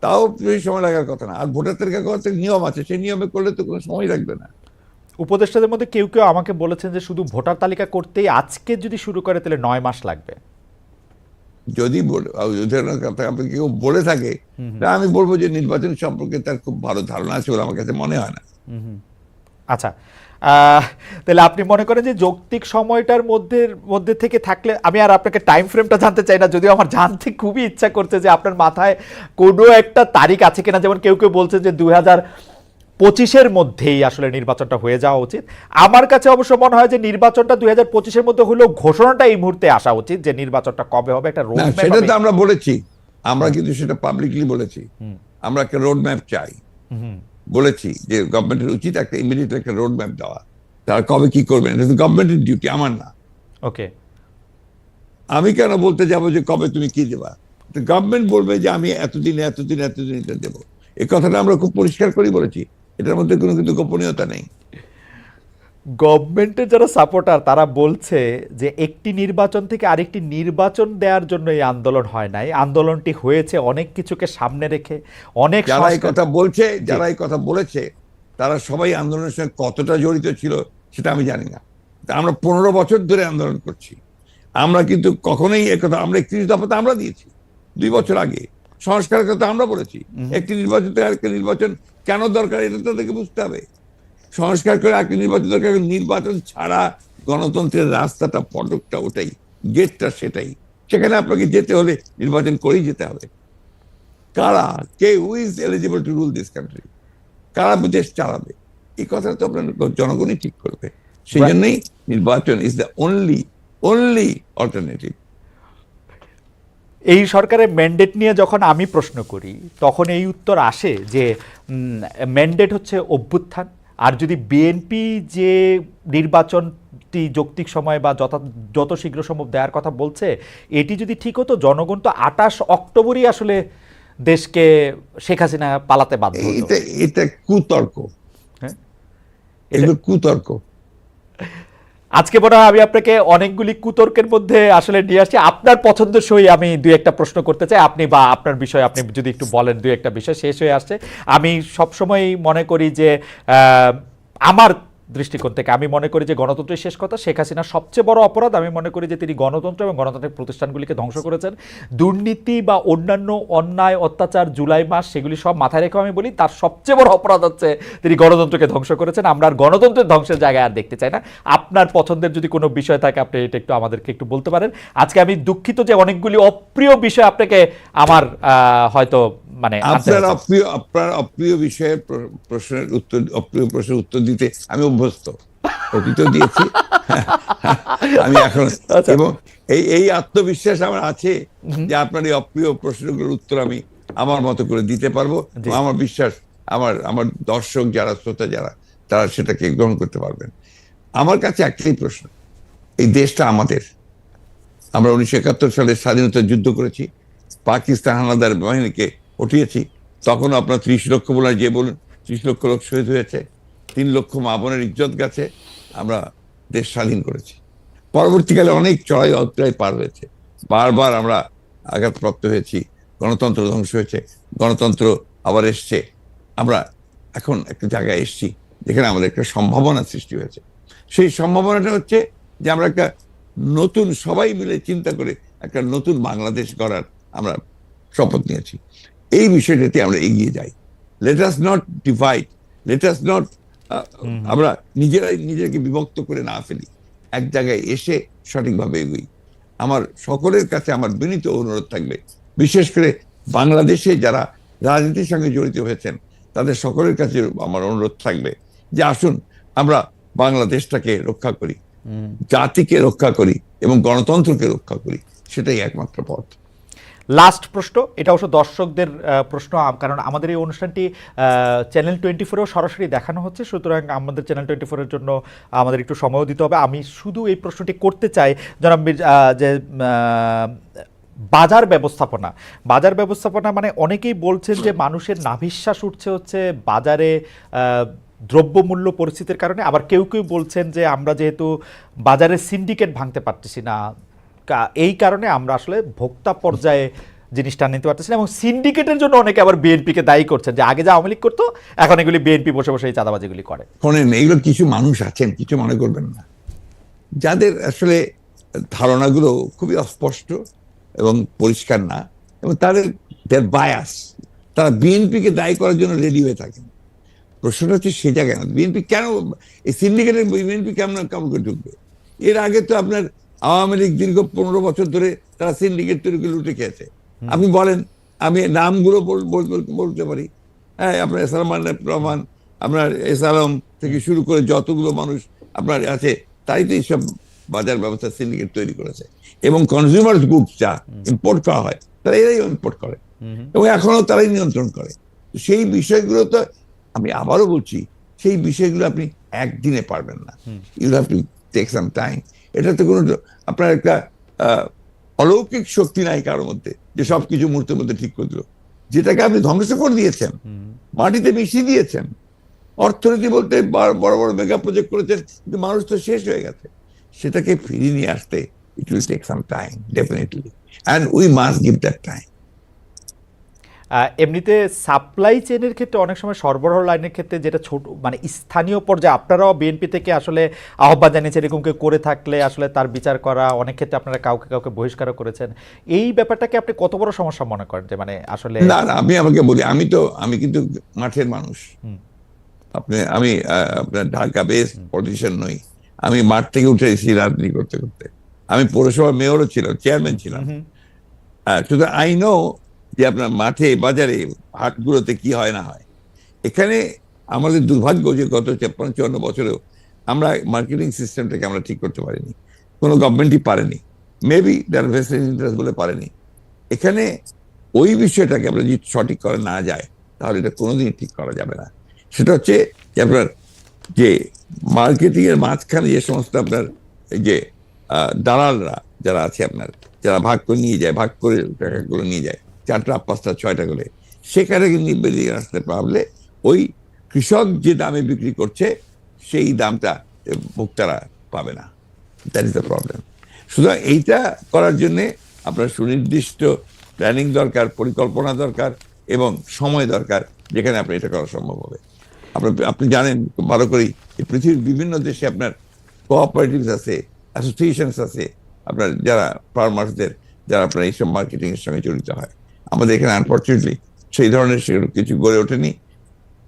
তাও বেশি সময় লাগার কথা না। আর ভোটার তালিকা করতে নিয়ম আছে, সেই নিয়মে করলে তো কোনো সময় লাগবে না। উপদেষ্টাদের মধ্যে কেউ কেউ আমাকে বলেছেন যে শুধু ভোটার তালিকা করতেই আজকে যদি শুরু করে তাহলে 9 মাস লাগবে। যদি কেউ বলে থাকে, আমি বলবো যে নির্বাচন সম্পর্কে তার খুব ভালো ধারণা আছে বলে আমার কাছে মনে হয় না। আচ্ছা, তাহলে আপনি মনে করেন যে যৌক্তিক সময়টার মধ্যে থেকে থাকলে, আমি আর আপনাকে টাইম ফ্রেমটা জানতে চাই না, যদিও আমার জানতে খুবই ইচ্ছা করছে যে আপনার মাথায় কোনো একটা তারিখ আছে কিনা। যেমন কেউ কেউ বলছে যে 2025-এর মধ্যেই আসলে নির্বাচনটা হয়ে যাওয়া উচিত। আমার কাছে অবশ্য মনে হয় যে নির্বাচনটা 2025-এর মধ্যে হলেও ঘোষণাটা এই মুহূর্তে আসা উচিত যে নির্বাচনটা কবে হবে, একটা রোড ম্যাপ। সেটা তো আমরা বলেছি, আমরা কিন্তু সেটা পাবলিকলি বলেছি, আমরা একটা রোড ম্যাপ চাই। বলেছি যে গভর্নমেন্টের উচিত একটা ইমিডিয়েট একটা রোড ম্যাপ দেওয়া, তারা কবে কি করবেন, এটা তো গভর্নমেন্টের ডিউটি, আমার না। ওকে, আমি কেন বলতে যাবো যে কবে তুমি কি দেবা? গভর্নমেন্ট বলবে যে আমি এতদিনে এতদিন এতদিন এটা দেবো। এই কথাটা আমরা খুব পরিষ্কার করে বলেছি, এটার মধ্যে কোনো কিন্তু গোপনীয়তা নেই। গভর্নমেন্টের যারা সাপোর্টার তারা বলছে যে একটি নির্বাচন থেকে আরেকটি নির্বাচন দেওয়ার জন্য এই আন্দোলন হয় নাই, আন্দোলনটি হয়েছে অনেক কিছুকে সামনে রেখে। অনেক যারা এই কথা বলছে, যারা এই কথা বলেছে, তারা সবাই আন্দোলনের সঙ্গে কতটা জড়িত ছিল সেটা আমি জানি না। আমরা 15 বছর ধরে আন্দোলন করছি, আমরা কিন্তু কখনোই একথা, আমরা 31 দফা তো আমরা দিয়েছি 2 বছর আগে, সংস্কারের কথা আমরা বলেছি। একটি নির্বাচন থেকে আরেকটি নির্বাচন কেন দরকার এটা তাদেরকে বুঝতে হবে। সংস্কার করে আরেকটি নির্বাচন দরকার। নির্বাচন ছাড়া গণতন্ত্রের রাস্তাটা, পটকটা ওটাই, গেটটা সেটাই। সেখানে আপনাকে যেতে হলে নির্বাচন করেই যেতে হবে। কারা, কে, who is eligible to rule this country, কারা দেশ চালাবে, এই কথাটা তো আপনার জনগণই ঠিক করবে। সেই জন্যই নির্বাচন ইজ দ্য অনলি অল্টারনেটিভ। এই সরকারের ম্যান্ডেট নিয়ে যখন আমি প্রশ্ন করি তখন এই উত্তর আসে যে ম্যান্ডেট হচ্ছে অভ্যুত্থান, আর যদি বিএনপি যে নির্বাচন যৌক্তিক সময় বা যত শীঘ্র সম্ভব দেওয়ার কথা বলছে, এটি যদি ঠিক হতো, জনগণ তো 28 অক্টোবরই আসলে দেশকে শেখ হাসিনা পালাতে বাধ্য হতো। এটা কুতর্ক, হ্যাঁ, এগুলো কুতর্ক। আজকে মনে হয় আমি আপনাকে অনেকগুলি কুতর্কের মধ্যে আসলে নিয়ে আসছি। আপনার পছন্দসই আমি দুই একটা প্রশ্ন করতে চাই, আপনি বা আপনার বিষয় আপনি যদি একটু বলেন। দুই একটা বিষয় শেষ হয়ে আসছে। আমি সবসময় মনে করি যে আমার দৃষ্টিকোণ থেকে আমি মনে করি যে গণতন্ত্রের শেষ কথা। শেখ হাসিনার সবচেয়ে বড় অপরাধ আমি মনে করি যে তিনি গণতন্ত্র এবং গণতান্ত্রিক প্রতিষ্ঠানগুলিকে ধ্বংস করেছেন। দুর্নীতি বা অন্যান্য অন্যায় অত্যাচার জুলাই মাস সেগুলি সব মাথায় রেখে আমি বলি তার সবচেয়ে বড় অপরাধ হচ্ছে তিনি গণতন্ত্রকে ধ্বংস করেছেন। আমরা আর গণতন্ত্রের ধ্বংসের জায়গায় আর দেখতে চাই না। আপনার পছন্দের যদি কোনো বিষয় থাকে আপনি এটা একটু আমাদেরকে একটু বলতে পারেন। আজকে আমি দুঃখিত যে অনেকগুলি অপ্রিয় বিষয় আপনাকে আমার হয়তো মানে আপনার অপ্রিয় বিষয়ের অপ্রিয় প্রশ্নের উত্তর দিতে আমি অভ্যস্ত, অতীত দিয়েছি আমি এখন, এবং এই আত্মবিশ্বাস আমার আছে যে আপনার এই অপ্রিয় প্রশ্নগুলোর উত্তর আমি আমার মতো করে দিতে পারবো। আমার বিশ্বাস আমার দর্শক যারা, শ্রোতা যারা, তারা সেটাকে গ্রহণ করতে পারবেন। আমার কাছে একটাই প্রশ্ন, এই দেশটা আমাদের। আমরা 1971 সালে স্বাধীনতা যুদ্ধ করেছি, পাকিস্তান হানাদার বাহিনীকে উঠিয়েছি। তখন আপনার 30 লক্ষ বলে যে বলুন, 30 লক্ষ লোক শহীদ হয়েছে, 3 লক্ষ মা বোনের ইজ্জত গেছে, আমরা দেশ স্বাধীন করেছি। পরবর্তীকালে অনেক চড়াই অধ্যায় পার হয়েছে, বারবার আমরা আঘাতপ্রাপ্ত হয়েছি, গণতন্ত্র ধ্বংস হয়েছে, গণতন্ত্র আবার এসছে। আমরা এখন একটা জায়গায় এসছি যেখানে আমাদের একটা সম্ভাবনা সৃষ্টি হয়েছে। সেই সম্ভাবনাটা হচ্ছে যে আমরা একটা নতুন, সবাই মিলে চিন্তা করে একটা নতুন বাংলাদেশ গড়ার আমরা শপথ নিয়েছি। এই বিষয়টাতে আমরা এগিয়ে যাই। Let us not divide, let us not, আমরা নিজেকে বিভক্ত করে না ফেলি, এক জায়গায় এসে সঠিকভাবে এগোই। আমার সকলের কাছে আমার বিনীত অনুরোধ থাকবে, বিশেষ করে বাংলাদেশে যারা রাজনীতির সঙ্গে জড়িত হয়েছেন তাদের সকলের কাছে আমার অনুরোধ থাকবে যে আসুন আমরা বাংলাদেশটাকে রক্ষা করি, জাতিকে রক্ষা করি এবং গণতন্ত্রকে রক্ষা করি। সেটাই একমাত্র পথ। লাস্ট প্রশ্ন, এটা অবশ্য দর্শকদের প্রশ্ন, কারণ আমাদের এই অনুষ্ঠানটি চ্যানেল 24-এও সরাসরি দেখানো হচ্ছে, সুতরাং আমাদের চ্যানেল 24-এর জন্য আমাদের একটু সময়ও দিতে হবে। আমি শুধু এই প্রশ্নটি করতে চাই জনাব যে বাজার ব্যবস্থাপনা মানে অনেকেই বলছেন যে মানুষের নাভিশ্বাস উঠছে হচ্ছে বাজারে দ্রব্যমূল্য পরিস্থিতির কারণে। আবার কেউ কেউ বলছেন যে আমরা যেহেতু বাজারের সিন্ডিকেট ভাঙতে পারতেছি না, এই কারণে আমরা আসলে ভোক্তা পর্যায়ে জিনিসটা নিতে পারতেছি না। এবং সিন্ডিকেটের জন্য অনেকে আবার বিএনপিকে দায়ী করছেন যে আগে যা আওয়ামী লীগ করতো এখন এগুলি বিএনপি বসে বসে এই চাঁদাবাজিগুলি করে। শোনেন, এগুলো কিছু মানুষ আছেন, কিছু মনে করবেন না, যাদের আসলে ধারণাগুলো খুবই অস্পষ্ট এবং পরিষ্কার না, এবং তাদের বায়াস, তারা বিএনপিকে দায়ী করার জন্য রেডি হয়ে থাকেন। প্রশ্নটা হচ্ছে সে জায়গায় না, বিএনপি কেন এই সিন্ডিকেটের বিএনপি কেমন করে ঢুকবে? এর আগে তো আপনার আওয়ামী লীগ দীর্ঘ 15 বছর ধরে তারা সিন্ডিকেট তৈরি করে লুটে খেয়েছে। আপনি বলেন, আমি নামগুলো বলতে পারি। হ্যাঁ, আপনার সালমান রহমান, আপনার এস আলম থেকে শুরু করে যতগুলো মানুষ আপনার আছে, তাই তো এইসব বাজার ব্যবস্থা সিন্ডিকেট তৈরি করেছে। এবং কনজিউমার গুডস যা ইম্পোর্ট করা হয় তারা এরাই ইম্পোর্ট করে এবং এখনো তারাই নিয়ন্ত্রণ করে। সেই বিষয়গুলো তো আমি আবারও বলছি, সেই বিষয়গুলো আপনি একদিনে পারবেন না, you have to take some time. এটা তো কোনো আপনার একটা অলৌকিক শক্তি নাই কারোর মধ্যে যে সবকিছু মুহূর্তের মধ্যে ঠিক করে দিল। যেটাকে আপনি ধ্বংস করে দিয়েছেন, মাটিতে মিশিয়ে দিয়েছেন। অর্থনীতি বলতে বড় বড় মেগা প্রজেক্ট করেছেন, কিন্তু মানুষ তো শেষ হয়ে গেছে। সেটাকে ফিরিয়ে নিয়ে আসতে it will take some time definitely, and we must give that time. এমনিতে সাপ্লাই চেনের ক্ষেত্রে অনেক সময় সরবরাহ লাইনের ক্ষেত্রে যেটা ছোট মানে স্থানীয় পর্যায়ে আপনারাও বিএনপি থেকে আসলে আহ্বান জানিয়েছেন এরকম কেউ করে থাকলে আসলে তার বিচার করা, অনেক ক্ষেত্রে আপনারা কাউকে বহিষ্কারও করেছেন। এই ব্যাপারটাকে আপনি কত বড় সমস্যা মনে করেন যে মানে আসলে? না, আমি আমাকে বলি, আমি কিন্তু মাঠের মানুষ। আমি আপনার ঢাকা বেস পলিটিশিয়ান নই, আমি মাঠ থেকে উঠে এসেছি রাজনীতি করতে করতে। আমি পৌরসভার মেয়রও ছিলাম, চেয়ারম্যান ছিলাম। শুধু আই নো যে আপনার মাঠে বাজারে হাটগুলোতে কি হয় না হয়। এখানে আমাদের দুর্ভাগ্য যে গত 53-54 বছরেও আমরা মার্কেটিং সিস্টেমটাকে আমরা ঠিক করতে পারিনি, কোনো গভর্নমেন্টই পারেনি, মেবি দ্যার ভেস্টেড ইন্টারেস্ট বলে পারেনি। এখানে ওই বিষয়টাকে আমরা যদি সঠিক করা না যায় তাহলে এটা কোনোদিনই ঠিক করা যাবে না। সেটা হচ্ছে যে আপনার যে মার্কেটিং এর মাঝখানে যে সমস্ত আপনার এই যে দালালরা যারা আছে আপনার, যারা ভাগ করে নিয়ে যায়, ভাগ করে টাকাগুলো নিয়ে যায় 4টা 5টা 6টা করে, সেখানে কিন্তু বেরিয়ে আসতে পারলে ওই কৃষক যে দামে বিক্রি করছে সেই দামটা ভোক্তারা পাবে না। That is the problem. সুতরাং এইটা করার জন্যে আপনার সুনির্দিষ্ট প্ল্যানিং দরকার, পরিকল্পনা দরকার এবং সময় দরকার, যেখানে আপনি এটা করা সম্ভব হবে। আপনি জানেন খুব ভালো করেই পৃথিবীর বিভিন্ন দেশে আপনার কোঅপারেটিভস আছে, অ্যাসোসিয়েশনস আছে, আপনার যারা ফার্মার্সদের, যারা আপনার এইসব মার্কেটিং এর সঙ্গে জড়িত হয়। আমাদের এখানে আনফর্চুনেটলি সেই ধরনের সেগুলো কিছু গড়ে ওঠেনি,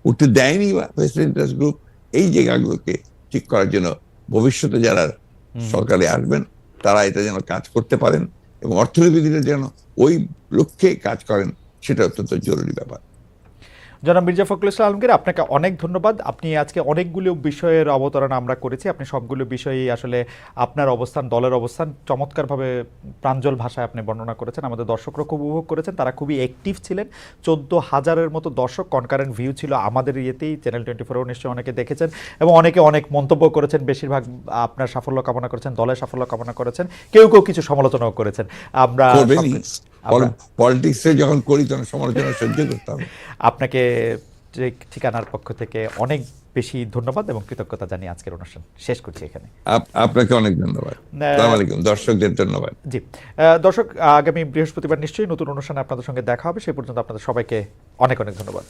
উঠতে দেয়নি বা ভেস্টেড ইন্টারেস্ট গ্রুপ। এই জায়গাগুলোকে ঠিক করার জন্য ভবিষ্যতে যারা সরকারে আসবেন তারা এটা যেন কাজ করতে পারেন এবং অর্থনীতিবিদরা যেন ওই লক্ষ্যে কাজ করেন, সেটা অত্যন্ত জরুরি ব্যাপার। জনাব মির্জা ফখরুল ইসলাম আলমগীর, আপনাকে অনেক ধন্যবাদ। আপনি আজকে অনেকগুলো বিষয়ের অবতারণা আমরা করেছি, আপনি সবগুলো বিষয়েই আসলে আপনার অবস্থান, দলের অবস্থান চমৎকারভাবে প্রাঞ্জল ভাষায় আপনি বর্ণনা করেছেন। আমাদের দর্শকরা খুব উপভোগ করেছেন, তারা খুবই অ্যাক্টিভ ছিলেন। 14,000-এর মতো দর্শক, কনকারেন্ট ভিউ ছিল আমাদের ইয়েতেই, চ্যানেল 24 নিশ্চয়ই অনেকে দেখেছেন এবং অনেকে অনেক মন্তব্য করেছেন। বেশিরভাগ আপনার সাফল্য কামনা করেছেন, দলের সাফল্য কামনা করেছেন, কেউ কেউ কিছু সমালোচনাও করেছেন। আমরা পলিটিক্সে যখন করি তখন সমালোচনা সহ্য করতে হবে। আপনাকে ঠিকানার পক্ষ থেকে অনেক বেশি ধন্যবাদ এবং কৃতজ্ঞতা জানিয়ে আজকের অনুষ্ঠান শেষ করছি এখানে। আপনাকে অনেক ধন্যবাদ। আসসালামু আলাইকুম। দর্শকদের ধন্যবাদ। জি দর্শক, আগামী বৃহস্পতিবার নিশ্চয়ই নতুন অনুষ্ঠানে আপনাদের সঙ্গে দেখা হবে। সেই পর্যন্ত আপনাদের সবাইকে অনেক অনেক ধন্যবাদ।